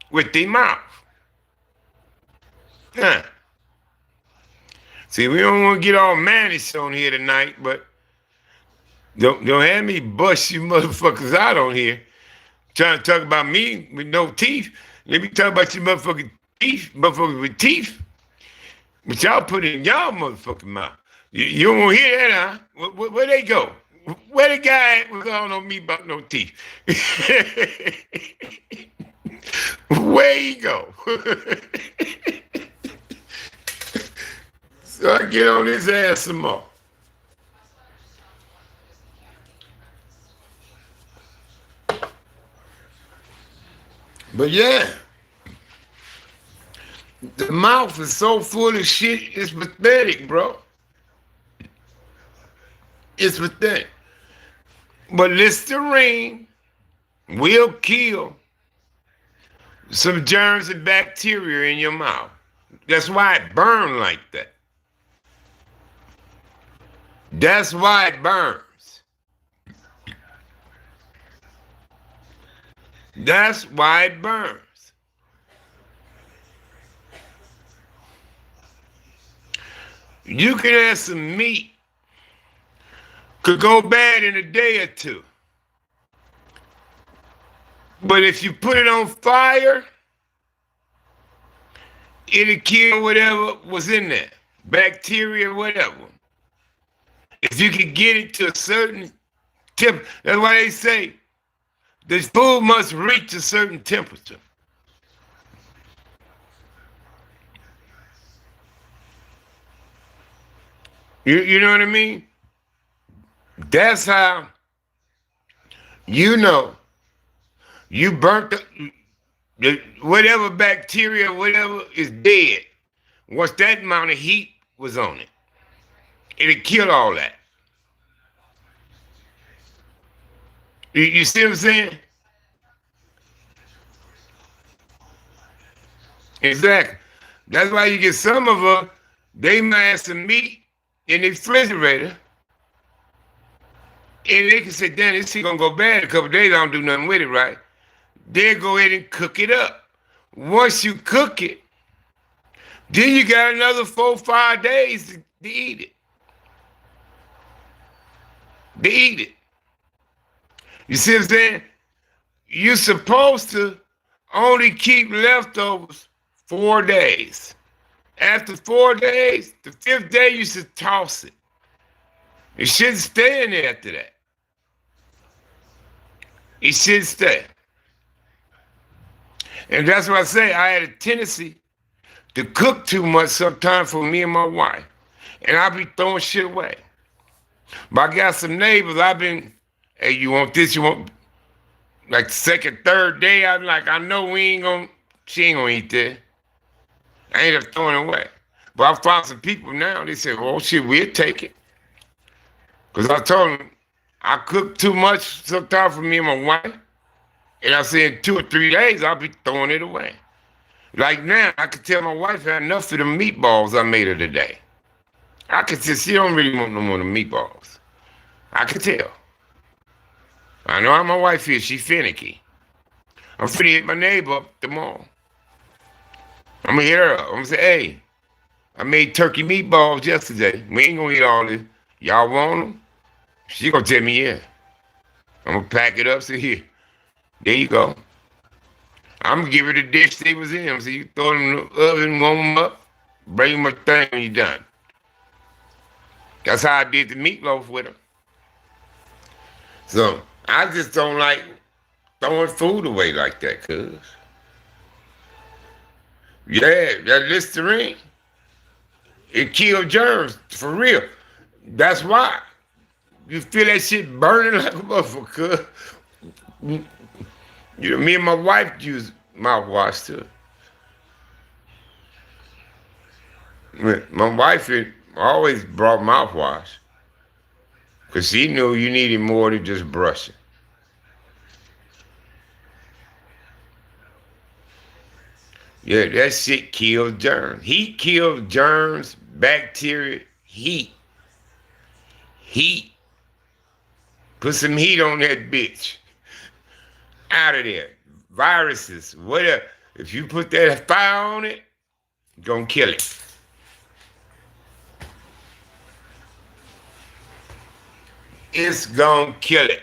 with their mouth. Huh. See, we don't want to get all mannish on here tonight, but don't have me bust you motherfuckers out on here trying to talk about me with no teeth. Let me talk about you motherfucking teeth, motherfuckers with teeth. But y'all put it in y'all motherfucking mouth. You don't want to hear that, huh? Where they go? Where the guy at was calling on me about no teeth? Where he go? So I get on his ass some more. But yeah, the mouth is so full of shit, it's pathetic, bro. It's pathetic. But Listerine will kill some germs and bacteria in your mouth. That's why it burns like that. That's why it burns. That's why it burns. You can have some meat, could go bad in a day or two. But if you put it on fire, it'll kill whatever was in there, bacteria, whatever. If you can get it to a certain temp, that's why they say the food must reach a certain temperature. You know what I mean? That's how you know you burnt the whatever bacteria, whatever is dead. Once that amount of heat was on it, it'll kill all that. You see what I'm saying? Exactly. That's why you get some of them, they might have some meat in the refrigerator. And they can say, damn, this shit gonna go bad in a couple of days. I don't do nothing with it, right? They'll go ahead and cook it up. Once you cook it, then you got another 4-5 days to eat it. To eat it. You see what I'm saying? You're supposed to only keep leftovers 4 days. After 4 days, the 5th day, you should toss it. It shouldn't stay in there after that. It should stay. And that's what I say. I had a tendency to cook too much sometimes for me and my wife. And I be throwing shit away. But I got some neighbors, I've been, hey, you want this, you want, like the second, third day, I'm like, I know she ain't gonna eat that. I ain't up throwing it away. But I found some people now, they say, oh shit, we'll take it. Because I told them, I cook too much sometimes for me and my wife. And I said, in 2 or 3 days, I'll be throwing it away. Like now, I could tell my wife had enough of the meatballs I made her today. I could tell she don't really want no more of the meatballs. I could tell. I know how my wife is. She finicky. I'm finna hit my neighbor up tomorrow. I'm gonna hit her up. I'm gonna say, hey, I made turkey meatballs yesterday. We ain't gonna eat all this. Y'all want them? She gonna tell me, yeah. I'm gonna pack it up. Say, here. There you go. I'm gonna give her the dish they was in. So you throw them in the oven, warm them up, bring them a thing when you're done. That's how I did the meatloaf with her. So I just don't like throwing food away like that, cuz. Yeah, that Listerine, it kills germs, for real. That's why. You feel that shit burning like a motherfucker, cuz. You know, me and my wife use mouthwash too. My wife had always brought mouthwash because she knew you needed more than just brushing. Yeah, that shit kills germs. Heat kills germs, bacteria, heat. Heat. Put some heat on that bitch. Out of there. Viruses, whatever. If you put that fire on it, you're gonna kill it. It's gonna kill it.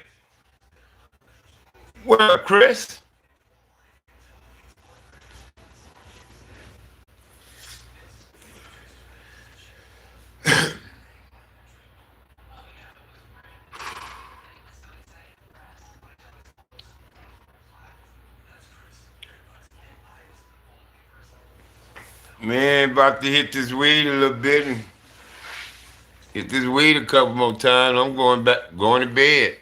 Well, Chris. Man, about to hit this weed a little bit and hit this weed a couple more times. I'm going to bed.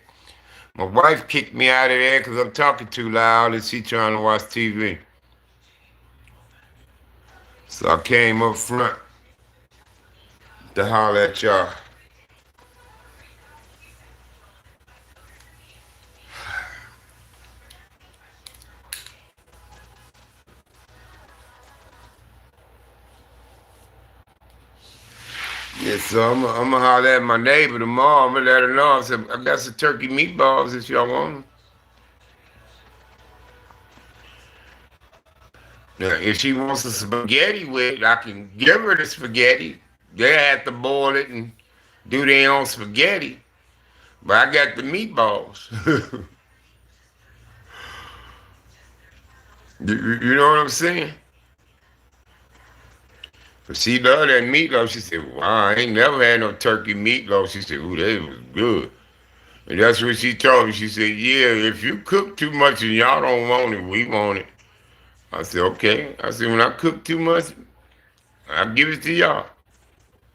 My wife kicked me out of there because I'm talking too loud and she trying to watch TV. So I came up front to holler at y'all. Yeah, so I'm gonna holler at my neighbor tomorrow. I'm gonna let her know. I said, I got some turkey meatballs if y'all want them. Now, if she wants some spaghetti with it, I can give her the spaghetti. They have to boil it and do their own spaghetti. But I got the meatballs. You know what I'm saying? But she loved that meatloaf. She said, wow, I ain't never had no turkey meatloaf. She said, ooh, that was good. And that's what she told me. She said, yeah, if you cook too much and y'all don't want it, we want it. I said, okay. I said, when I cook too much, I'll give it to y'all.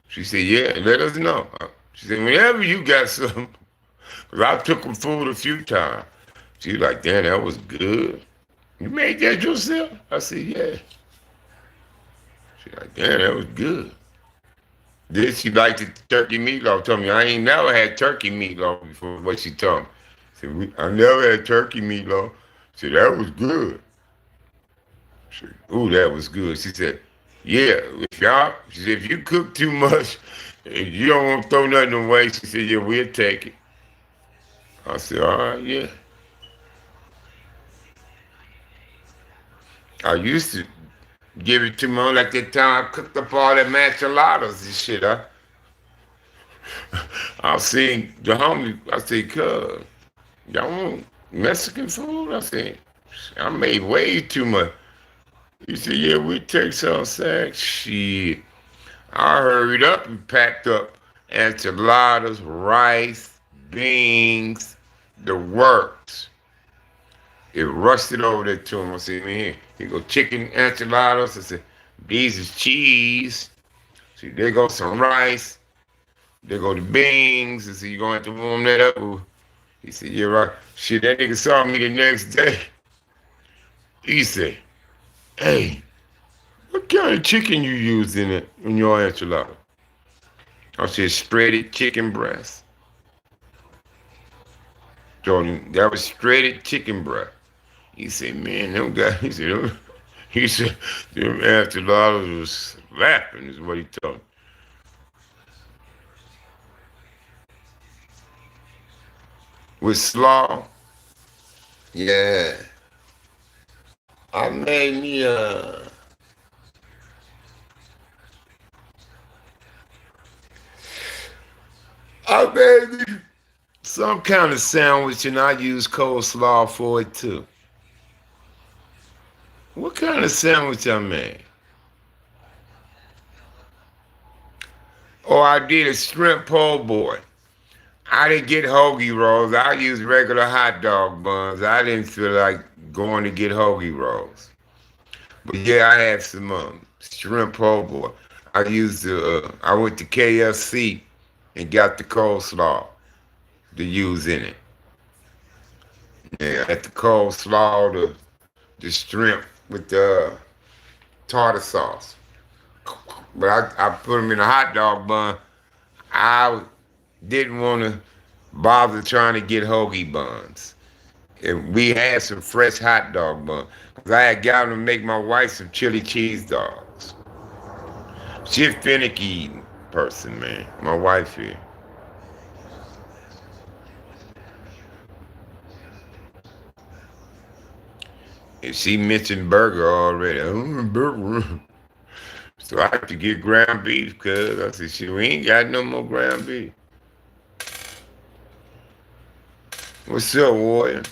She said, yeah, let us know. She said, whenever you got some, because I took them food a few times. She was like, damn, that was good. You made that yourself? I said, yeah. She like, damn, that was good. Then she liked the turkey meatloaf. Told me, I ain't never had turkey meatloaf before, what she told me. Said, I never had turkey meatloaf. She said, that was good. She said, ooh, that was good. She said, yeah, she said, if you cook too much and you don't want to throw nothing away, she said, yeah, we'll take it. I said, all right, yeah. I used to give it to me like that time I cooked up all that enchiladas and shit. I seen the homie, I said, cuz, y'all want Mexican food? I said, I made way too much. He said, yeah, we take some sack. Shit. I hurried up and packed up enchiladas, rice, beans, the works. It rusted over there to him. I said, man, here go chicken enchiladas. I said, these is cheese. See, there go some rice. There go the beans. I said, you going to have to warm that up? He said, yeah, right. Shit, that nigga saw me the next day. He said, hey, what kind of chicken you use in it in your enchilada? I said, shredded chicken breast. Told him that was shredded chicken breast. He said, man, them guys, he said, them enchiladas was slapping, is what he told me. With slaw, yeah. I made me I made me some kind of sandwich and I use coleslaw for it too. What kind of sandwich I made? Oh, I did a shrimp po' boy. I didn't get hoagie rolls. I used regular hot dog buns. I didn't feel like going to get hoagie rolls. But yeah, I had some shrimp po' boy. I went to KFC and got the coleslaw to use in it. Yeah, I had the coleslaw, the shrimp with the tartar sauce. But I put them in a hot dog bun. I didn't want to bother trying to get hoagie buns. And we had some fresh hot dog buns. Because I had gotten to make my wife some chili cheese dogs. She's a finicky eating person, man. My wife here. And she mentioned burger already. Burger. So I have to get ground beef, because I said, shit, we ain't got no more ground beef. What's up, warrior?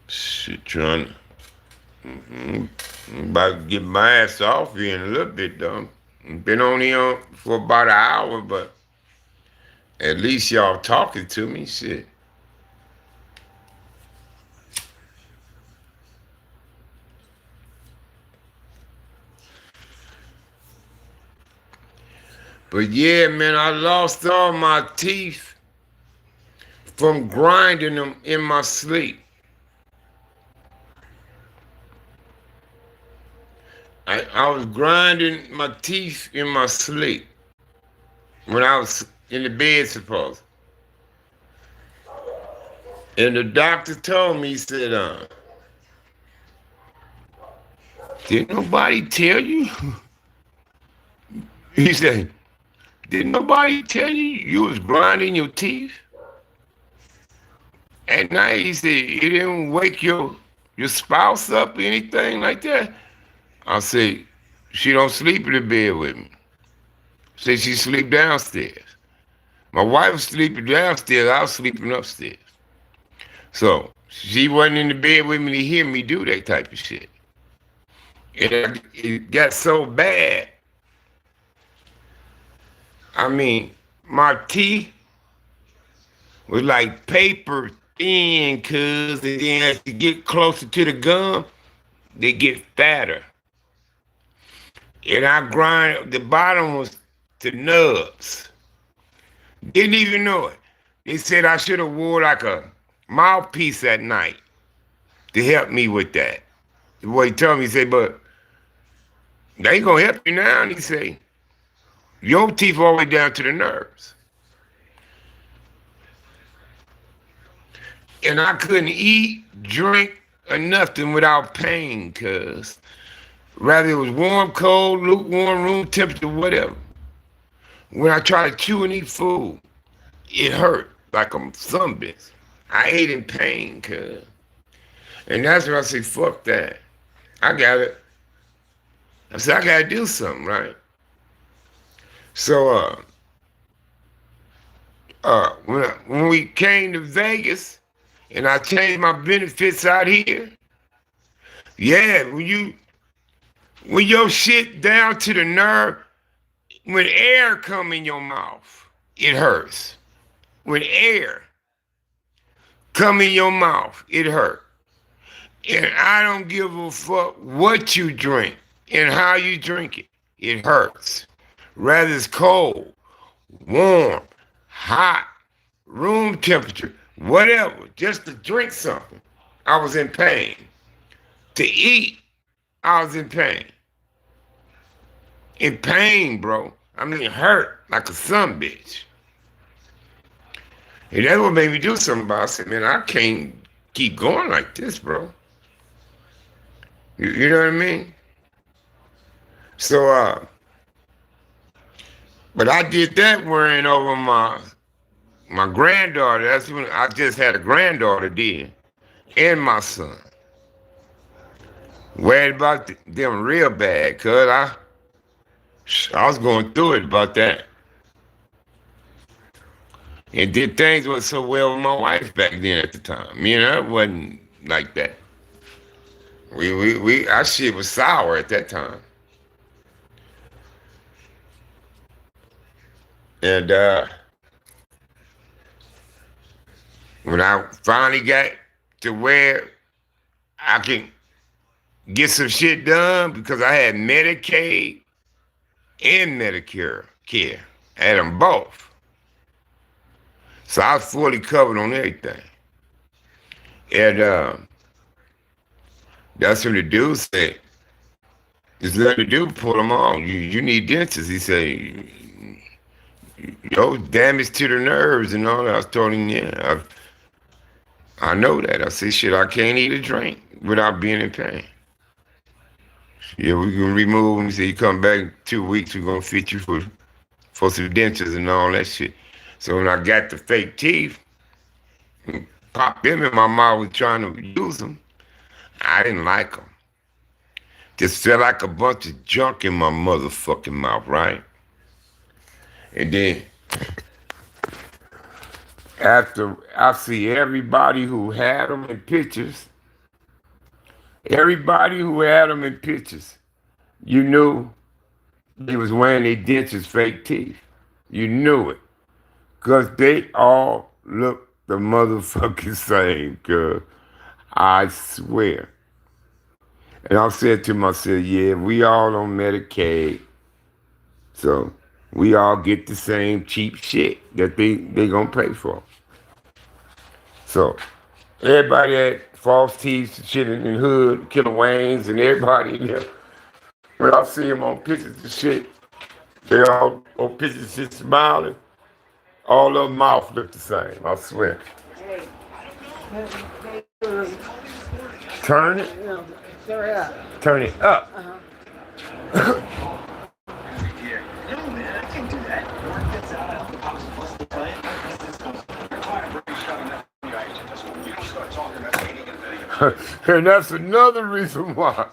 Shit, trying to... I'm about to get my ass off here in a little bit, though. Been on here for about an hour, but at least y'all talking to me, shit. But yeah, man, I lost all my teeth from grinding them in my sleep. I was grinding my teeth in my sleep when I was in the bed, supposed. And the doctor told me, he said, did nobody tell you? He said, did nobody tell you was grinding your teeth? At night, he said, it didn't wake your spouse up or anything like that? I said, she don't sleep in the bed with me. Said she sleep downstairs. My wife was sleeping downstairs, I was sleeping upstairs. So she wasn't in the bed with me to hear me do that type of shit. And it got so bad. I mean, my teeth was like paper thin, cuz, and then as you get closer to the gum, they get fatter. And I grind, the bottom was to nubs. Didn't even know it. They said I should have wore like a mouthpiece at night to help me with that. What he told me, he said, but they ain't gonna help you now. And he said, your teeth all the way down to the nerves. And I couldn't eat, drink, or nothing without pain, cuz. Rather it was warm, cold, lukewarm, room temperature, whatever. When I try to chew and eat food, it hurt like I'm some bitch. I ate in pain, cuz. And that's when I say, fuck that. I got it. I said, I gotta do something, right? So, when we came to Vegas and I changed my benefits out here, yeah, when your shit down to the nerve, when air come in your mouth, it hurts. When air come in your mouth, it hurt. And I don't give a fuck what you drink and how you drink it. It hurts. Whether it's cold, warm, hot, room temperature, whatever, just to drink something, I was in pain. To eat, I was in pain. In pain, bro. I mean, hurt like a son bitch. And that's what made me do something about it. I said, man, I can't keep going like this, bro. You know what I mean? So, but I did that worrying over my granddaughter. That's when I just had a granddaughter then, and my son. Worried about them real bad, cuz I was going through it about that. And did things went so well with my wife back then at the time. You know, it wasn't like that. Our shit was sour at that time. And when I finally got to where I can get some shit done, because I had Medicaid and Medicare care. I had them both. So I was fully covered on everything. And that's when the dude said, there's nothing to do, pull them on. You need dentists. He said, yo, damage to the nerves and all that. I told him, yeah, I know that. I said, shit, I can't eat a drink without being in pain. Yeah, we can remove him. He said, you come back in 2 weeks, we're going to fit you for some dentures and all that shit. So when I got the fake teeth, popped them in my mouth was trying to use them, I didn't like them. Just felt like a bunch of junk in my motherfucking mouth, right? And then after I see everybody who had them in pictures, you knew they was wearing their dentures fake teeth. You knew it. Because they all look the motherfucking same, cuz. I swear. And I said to myself, yeah, we all on Medicaid. So we all get the same cheap shit that they gonna pay for. So everybody had false teeth, shit in the hood, Killer Waynes, and everybody in there. When I see them on pictures and shit, they all on pictures and shit smiling. All of them mouth look the same, I swear. Turn it? Turn it up. And that's another reason why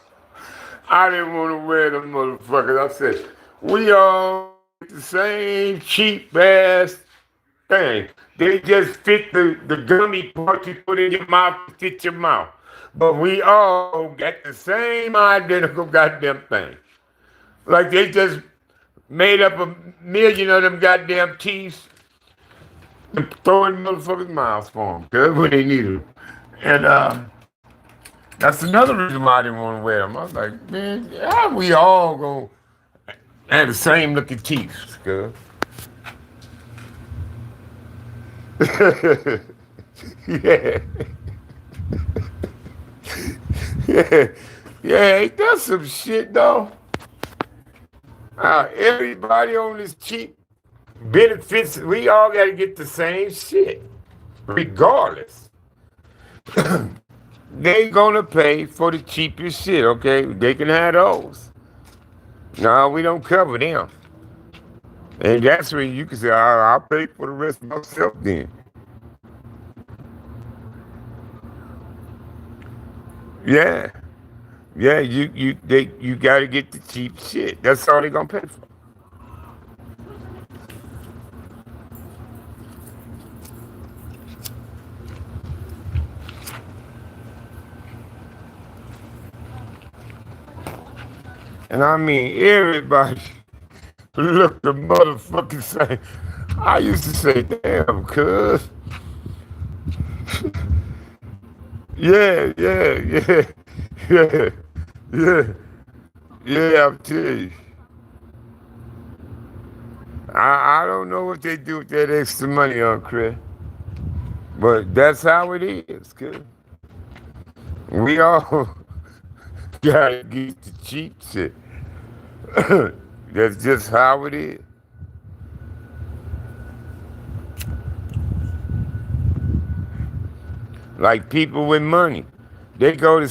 I didn't want to wear them motherfuckers. I said, we all get the same cheap ass thing. They just fit the gummy part you put in your mouth to fit your mouth. But we all got the same identical goddamn thing. Like they just made up a million of them goddamn teeth and throw in motherfuckers' mouths for them. That's what they needed. And that's another reason why I didn't want to wear them. I was like, man, how we all gonna have the same looking teeth, cuz? Yeah. Yeah, ain't that some shit though? Everybody on this cheap benefits, we all gotta get the same shit, regardless. They gonna pay for the cheapest shit, okay? They can have those. No, we don't cover them. And that's when you can say, I'll pay for the rest myself then. Yeah. Yeah, you gotta get the cheap shit. That's all they gonna pay for. And I mean everybody look the motherfucking same. I used to say, damn, cuz. Yeah, yeah, yeah, yeah, yeah, yeah, I'm telling you. I don't know what they do with that extra money on Chris, but that's how it is, cuz. We all gotta get the cheap shit. That's just how it is. Like people with money, they go to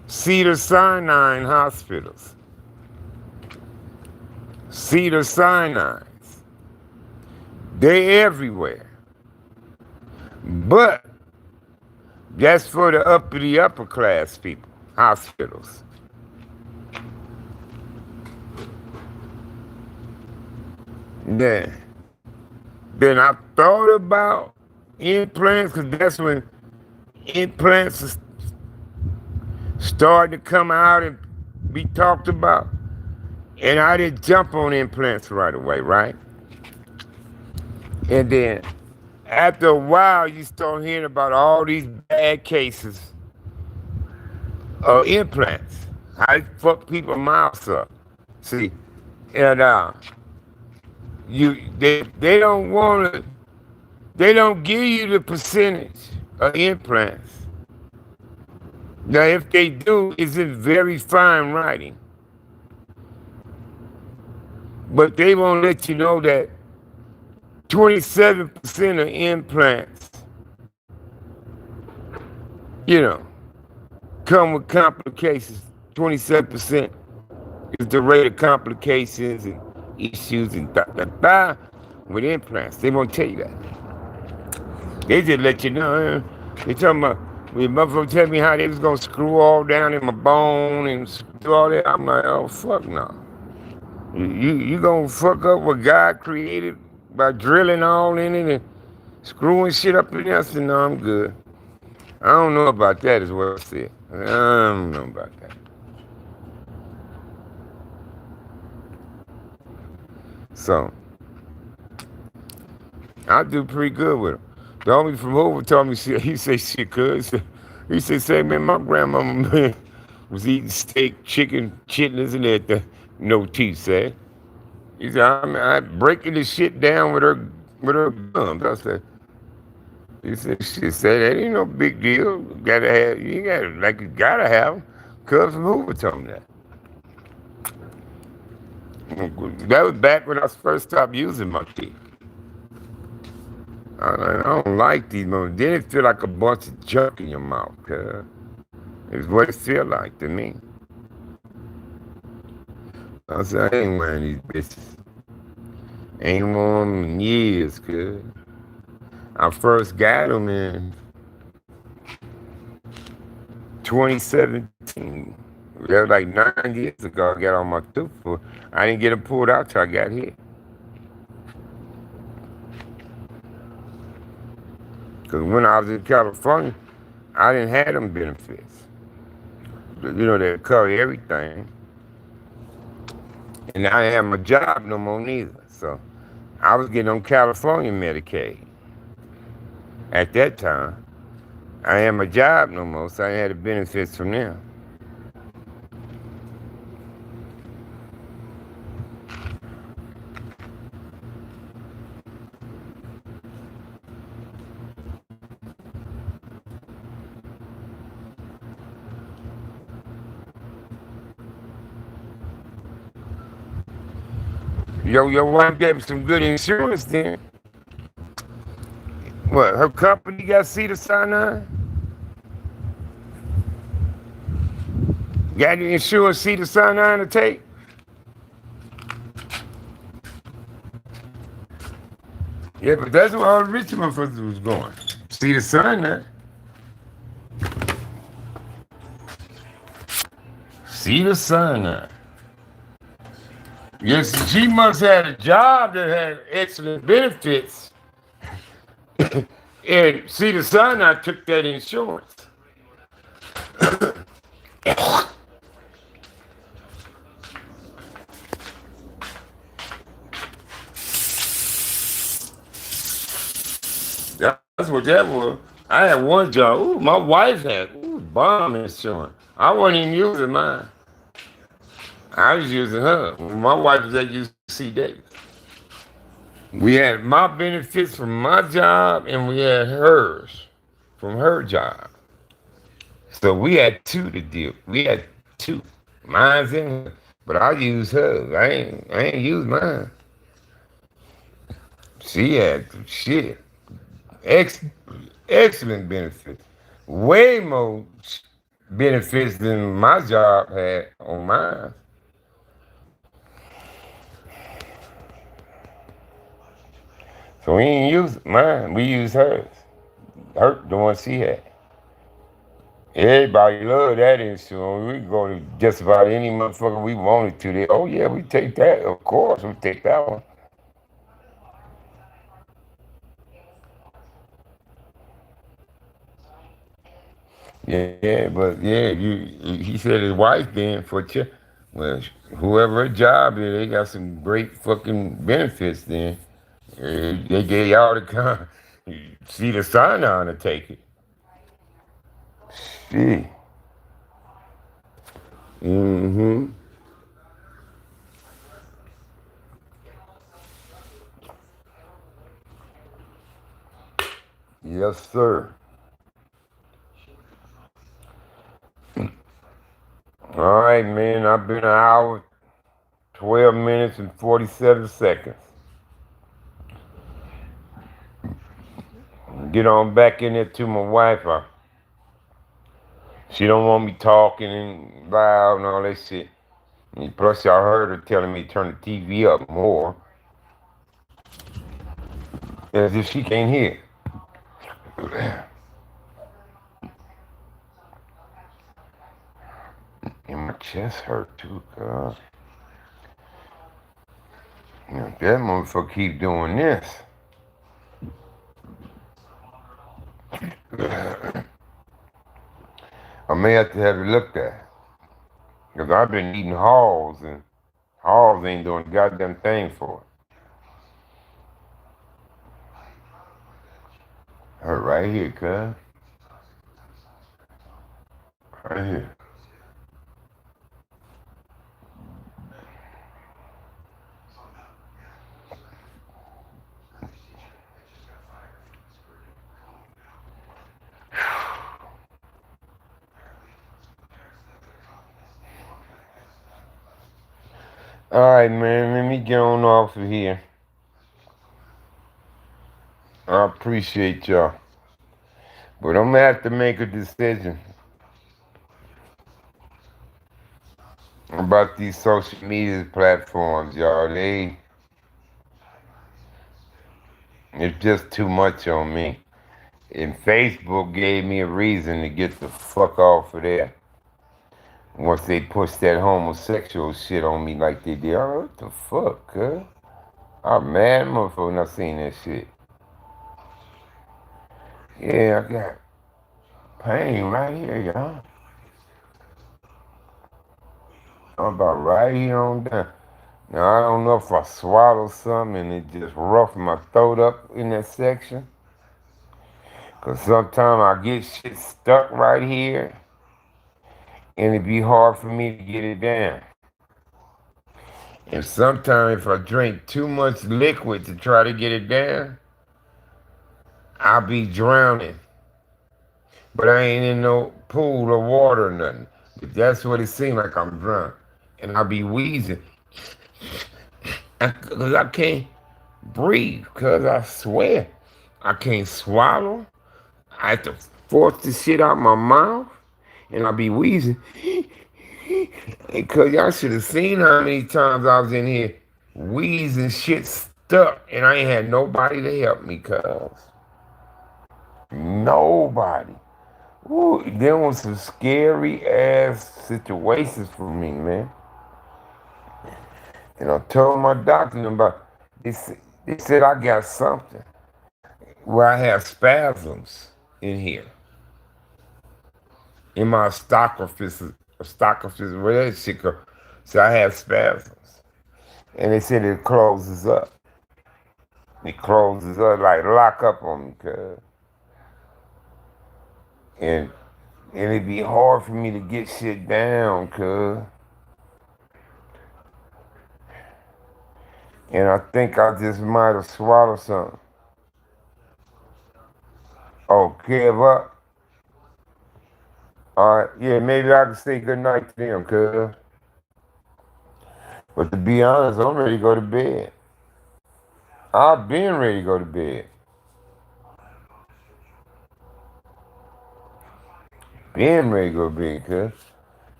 Cedar Sinai hospitals. Cedar Sinai. They everywhere. But that's for the upper class people. Hospitals. Yeah. Then I thought about implants because that's when implants started to come out and be talked about. And I didn't jump on implants right away, right? And then after a while, you start hearing about all these bad cases of implants. How they fuck people's mouths up. See, and they don't want to. They don't give you the percentage of implants. Now, if they do, it's in very fine writing. But they won't let you know that 27% of implants, you know, come with complications. 27% is the rate of complications and issues and with implants. They won't tell you that. They just let you know. They talking about, when motherfuckers tell me how they was gonna screw all down in my bone and do all that, I'm like, oh fuck no. You gonna fuck up what God created by drilling all in it and screwing shit up in there? I said, no, I'm good. I don't know about that is what I said. I don't know about that. So, I do pretty good with him. The homie from Hoover told me, shit, he said, shit, cuz. He said, say, man, my grandmama, man, was eating steak, chicken, chitlins, and everything. No teeth, said. He said, I breaking this shit down with her gums. I said, he said, shit, said, that ain't no big deal. Gotta have, you gotta, like, you gotta have them. Cuz from Hoover told me that. That was back when I first stopped using my teeth. I don't like these moments. Then it feel like a bunch of junk in your mouth, cuz. It's what it feel like to me. I said, I ain't wearing these bitches. Ain't worn them in years, cuz. I first got them in 2017. That was like 9 years ago. I got on my tooth for. I didn't get them pulled out till I got here. Because when I was in California, I didn't have them benefits. You know, they cover everything. And I didn't have my job no more neither. So I was getting on California Medicaid. At that time, I didn't have my job no more, so I had the benefits from them. Your wife gave me some good insurance then. What, her company got Cedar Sinai? Got the insurance Cedar Sinai to take? Yeah, but that's where all the rich motherfuckers was going. See the sun now. See the sun now. Yes, she must have had a job that had excellent benefits. And see the sun now took that insurance. That's what that was. I had one job. Ooh, my wife had bomb insurance. I wasn't even using mine. I was using her. My wife was at UC Davis. We had my benefits from my job and we had hers from her job. So we had two to deal. We had two. Mine's in her. But I used hers. I ain't used mine. She had shit. Excellent benefits. Way more benefits than my job had on mine. So we ain't use mine. We use hers. Her, the one she had. Everybody love that insurance. We can go to just about any motherfucker we wanted to. Oh yeah, we take that. Of course, we take that one. Yeah, but yeah, he said his wife being for well, whoever her job is, they got some great fucking benefits. Then they gave y'all the see the sign on to take it. See. Mm-hmm. Yes, sir. All right, man. I've been an hour, 12 minutes, and 47 seconds. Get on back in there to my wife. She don't want me talking and loud and all that shit. And plus, y'all heard her telling me to turn the TV up more. As if she can't hear. And my chest hurt too, God. You know, that motherfucker keep doing this. I may have to have it looked at. Because I've been eating Halls, and Halls ain't doing a goddamn thing for it. Hurt right here, cuz. Right here. All right, man, let me get on off of here. I appreciate y'all. But I'm gonna have to make a decision about these social media platforms, y'all. It's just too much on me. And Facebook gave me a reason to get the fuck off of there. Once they pushed that homosexual shit on me like they did, I'm like, what the fuck, cuz? I'm mad motherfucker when I seen that shit. Yeah, I got pain right here, y'all. I'm about right here on down. Now, I don't know if I swallowed something and it just roughed my throat up in that section. Because sometimes I get shit stuck right here and it'd be hard for me to get it down. And sometimes if I drink too much liquid to try to get it down, I'll be drowning. But I ain't in no pool or water or nothing. But that's what it seems like I'm drunk. And I'll be wheezing. Because I can't breathe. Because I swear, I can't swallow. I have to force the shit out my mouth. And I'll be wheezing. Because y'all should have seen how many times I was in here wheezing shit stuck, and I ain't had nobody to help me, cuz. Nobody. Ooh, there was some scary ass situations for me, man. And I told my doctor about they said I got something where I have spasms in here. In my stockifies, whatever that shit go. So I have spasms. And they said it closes up. It closes up, like lock up on me, cuz. And it'd be hard for me to get shit down, cuz. And I think I just might have swallowed something. Oh, give up. Alright, yeah, maybe I can say goodnight to them, cuz. But to be honest, I'm ready to go to bed. I've been ready to go to bed. Been ready to go to bed, cuz.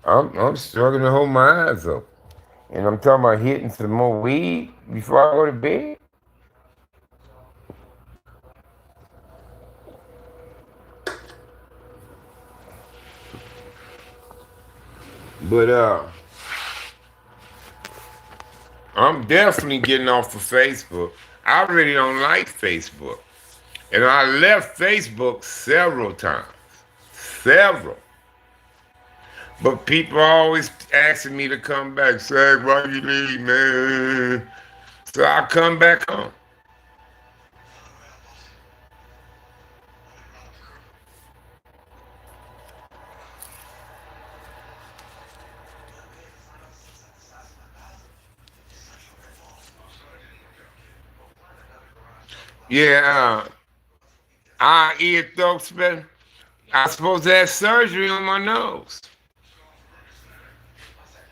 I'm struggling to hold my eyes up. And I'm talking about hitting some more weed before I go to bed. But I'm definitely getting off of Facebook. I really don't like Facebook. And I left Facebook several times. Several. But people are always asking me to come back. Say, why you leave, man? So I come back home. Yeah, I ear throat spin. I supposed to have surgery on my nose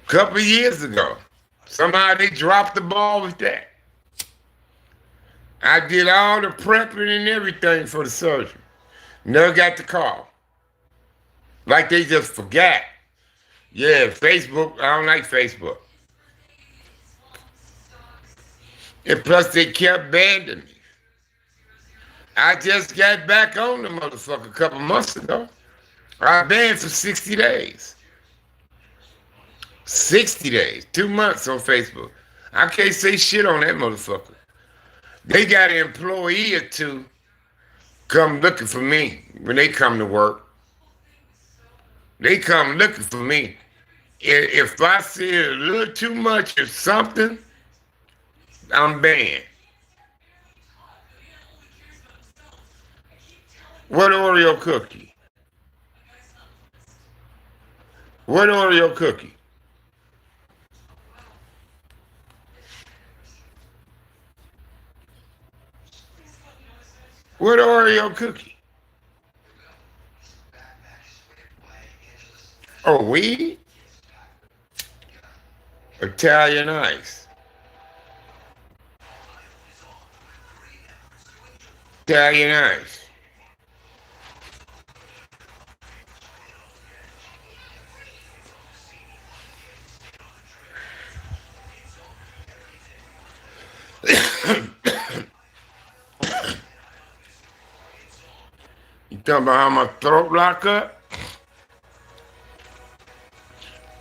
a couple of years ago. Somehow they dropped the ball with that. I did all the prepping and everything for the surgery. Never got the call. Like they just forgot. Yeah, Facebook, I don't like Facebook. And plus they kept banning me. I just got back on the motherfucker a couple months ago. I banned for 60 days. 60 days, 2 months on Facebook. I can't say shit on that motherfucker. They got an employee or two come looking for me when they come to work. They come looking for me. If I see a little too much of something, I'm banned. What Oreo cookie? What Oreo cookie? What Oreo cookie? Oh, weed? Italian ice. Italian ice. You talking about how my throat lock up?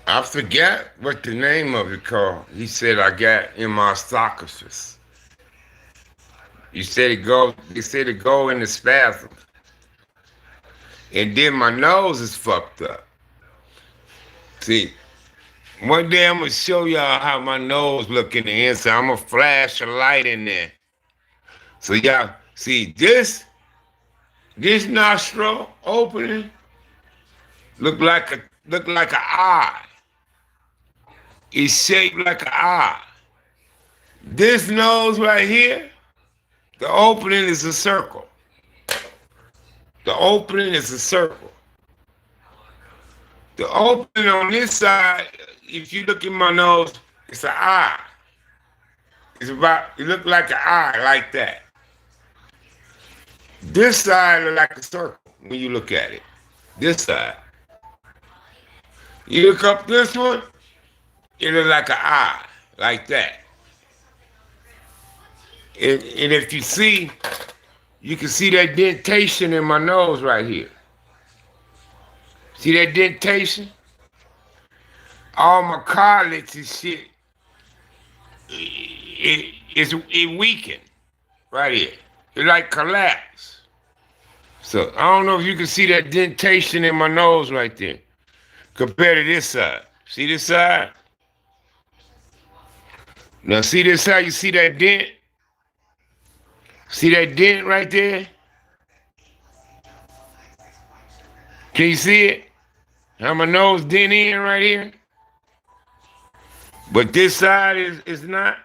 I forgot what the name of it called. He said I got in my esophagus. He said it go in the spasm. And then my nose is fucked up. See, one day I'm gonna show y'all how my nose look in the inside. I'm gonna flash a light in there. So y'all see this nostril opening look like an eye. It's shaped like an eye. This nose right here, the opening is a circle. The opening is a circle. The opening on this side, if you look at my nose, it's an eye. It look like an eye, like that. This side look like a circle when you look at it. This side. You look up this one, it look like an eye, like that. And if you see, you can see that dentation in my nose right here. See that dentation? All my cartilage and shit, it weakened right here. It like collapsed. So I don't know if you can see that dentation in my nose right there compared to this side. See this side? Now see this side, you see that dent? See that dent right there? Can you see it? How my nose dent in right here? But this side is not.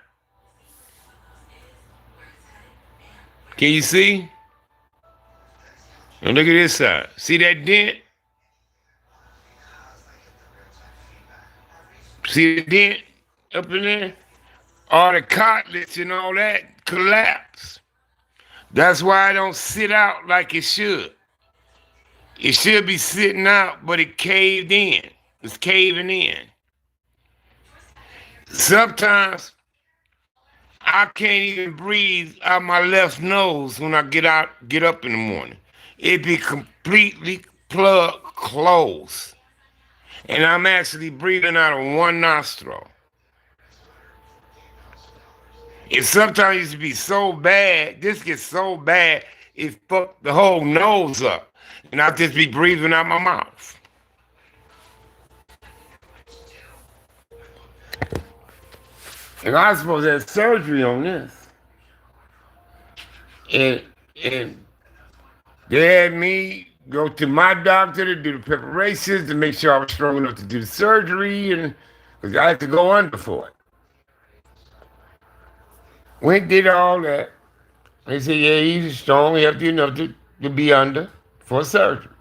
Can you see? Now look at this side. See that dent? See the dent up in there? All the cartilage and all that collapsed. That's why I don't sit out like it should. It should be sitting out, but it caved in. It's caving in. Sometimes I can't even breathe out my left nose when I get up in the morning. It be completely plugged closed. And I'm actually breathing out of one nostril. It sometimes used to be so bad, this gets so bad, it fucked the whole nose up. And I just be breathing out my mouth. And I was supposed to have surgery on this. And they had me go to my doctor to do the preparations to make sure I was strong enough to do the surgery, and because I had to go under for it. Went did all that. They said, yeah, he's strong, healthy enough to be under for surgery.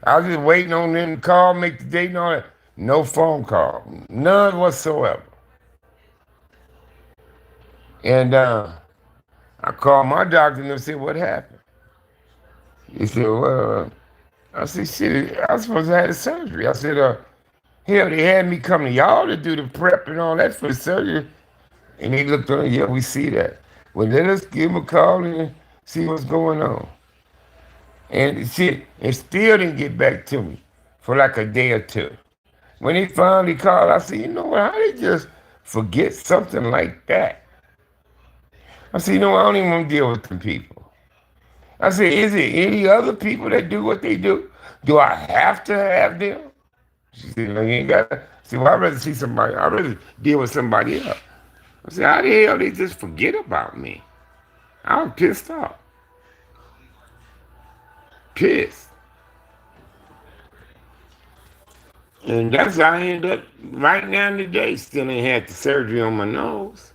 I was just waiting on them to call, make the date and all that. No phone call. None whatsoever. And I called my doctor and they said, what happened? He said, well, I said, shit, I was supposed to have the surgery. I said, hell, they had me come to y'all to do the prep and all that for the surgery. And he looked on, yeah, we see that. Well, let us give him a call and see what's going on. And shit, it still didn't get back to me for like a day or two. When he finally called, I said, you know what, how they just forget something like that? I said, you know what, I don't even want to deal with them people. I said, is there any other people that do what they do? Do I have to have them? She said, no, you ain't got to. I said, well, I'd rather see somebody, I'd rather deal with somebody else. I said, how the hell they just forget about me? I was pissed off. Pissed. And that's how I ended up right now today. Still ain't had the surgery on my nose.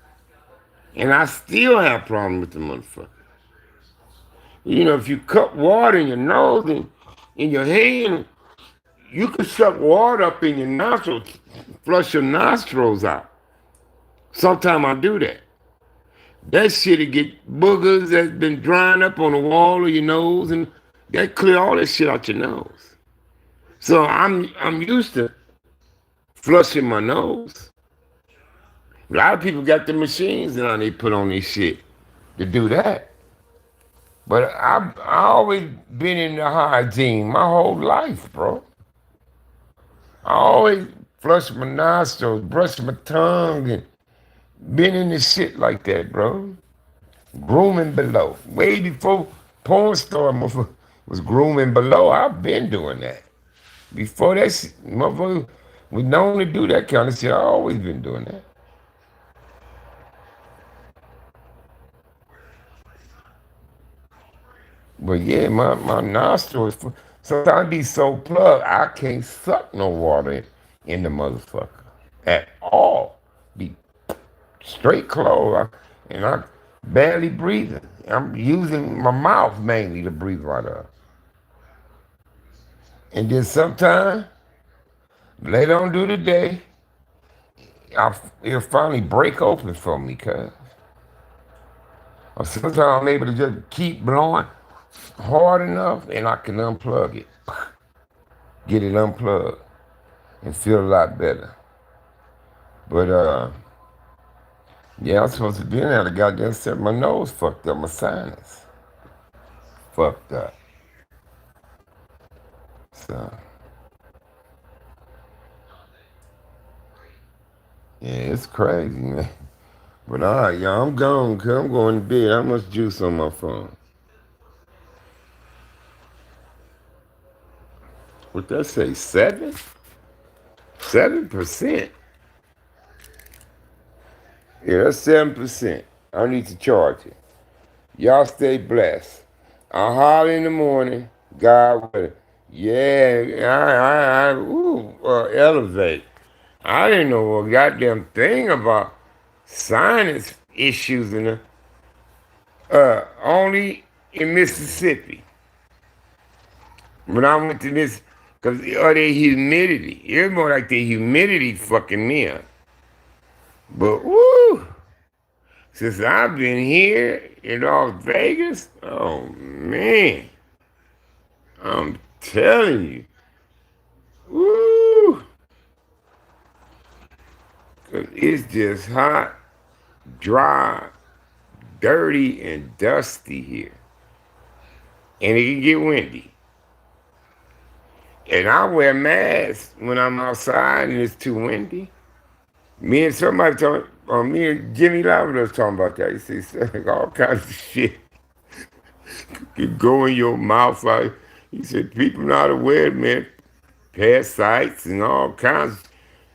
And I still have problems with the motherfucker. You know, if you cut water in your nose and in your hand, you can suck water up in your nostrils, flush your nostrils out. Sometimes I do that. That shit'll get boogers that's been drying up on the wall of your nose, and that clear all that shit out your nose. So I'm used to flushing my nose. A lot of people got the machines now they put on this shit to do that. But I always been in the hygiene my whole life, bro. I always flush my nostrils, brush my tongue, and been in this shit like that, bro. Grooming below. Way before porn star motherfucker was grooming below, I've been doing that. Before that shit, motherfucker was known to do that kind of shit. I always been doing that. But yeah, my nostrils, sometimes be so plugged, I can't suck no water in the motherfucker at all. Be straight closed, and I barely breathing. I'm using my mouth mainly to breathe right up. And then sometimes, later on through the day, it'll finally break open for me, cuz. Or sometimes I'm able to just keep blowing hard enough and I can unplug it. Get it unplugged and feel a lot better. But Yeah, I'm supposed to be in there. The goddamn said my nose fucked up, my sinus fucked up. So, yeah, it's crazy, man. But all right, y'all, I'm gone, cuz I'm going to bed. How much juice on my phone? What that say, 7? 7%? Yeah, that's 7%. I need to charge it. Y'all stay blessed. I'll holler in the morning. God willing. Yeah, elevate. I didn't know a goddamn thing about sinus issues in the, only in Mississippi. When I went to this, because of the humidity. It was more like the humidity fucking me up. But woo! Since I've been here in Las Vegas, oh man, I'm telling you, woo! 'Cause it's just hot, dry, dirty, and dusty here. And it can get windy. And I wear masks when I'm outside and it's too windy. Me and somebody talking, me and Jimmy Lavender was talking about that. He said, all kinds of shit could go in your mouth. He said, people not aware, man, parasites and all kinds.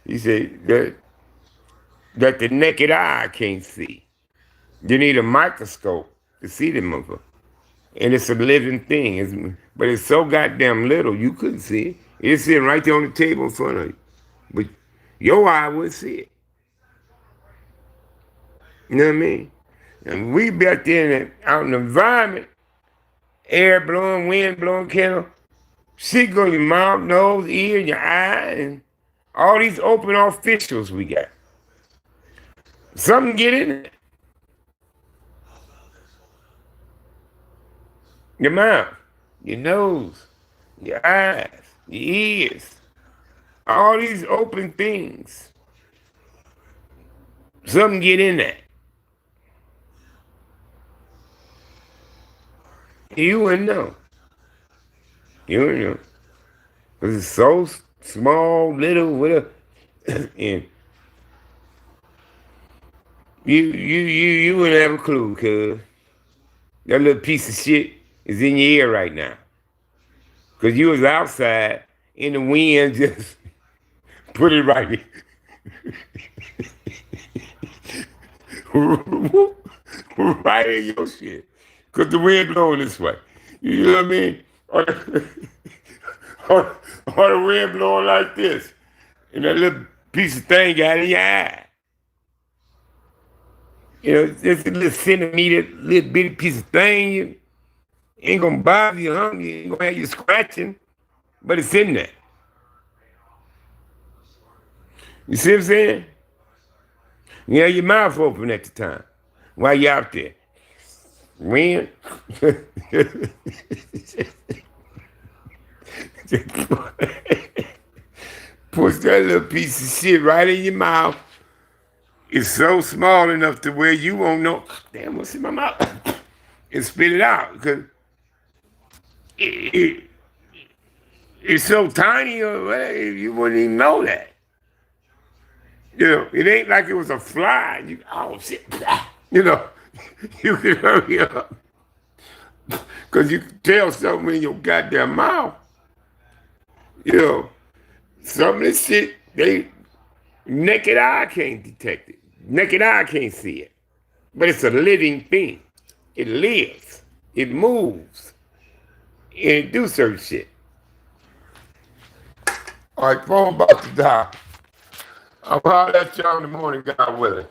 He said that the naked eye can't see. You need a microscope to see them motherfuckers. And it's a living thing. But it's so goddamn little, you couldn't see it. It's sitting right there on the table in front of you. But your eye would see it. You know what I mean? And we be out there out in the environment, air blowing, wind blowing, shit go in your mouth, nose, ear, your eye, and all these open officials we got. Something get in there. Your mouth, your nose, your eyes, your ears, all these open things. Something get in there. You wouldn't know. You wouldn't know. Because it's so small, little, whatever. And you wouldn't have a clue, cuz. That little piece of shit is in your ear right now. Because you was outside in the wind, just put it right in. Right in your shit. Because the wind blowing this way. You know what I mean? Or the wind blowing like this. And that little piece of thing got in your eye. You know, it's a little centimeter, little bitty piece of thing. You ain't gonna bother you, huh? You ain't gonna have you scratching, but it's in there. You see what I'm saying? You have your mouth open at the time while you're out there. Wind. Push that little piece of shit right in your mouth. It's so small enough to where you won't know, damn, what's in my mouth? And spit it out. Because it's so tiny, you wouldn't even know that. You know, it ain't like it was a fly. Oh, shit. You know, you can hurry up. Because you can tell something in your goddamn mouth. You know, some of this shit, naked eye can't detect it. Naked eye can't see it. But it's a living thing. It lives. It moves. And it do certain shit. All right, phone about to die. I'll holler at y'all in the morning, God willing.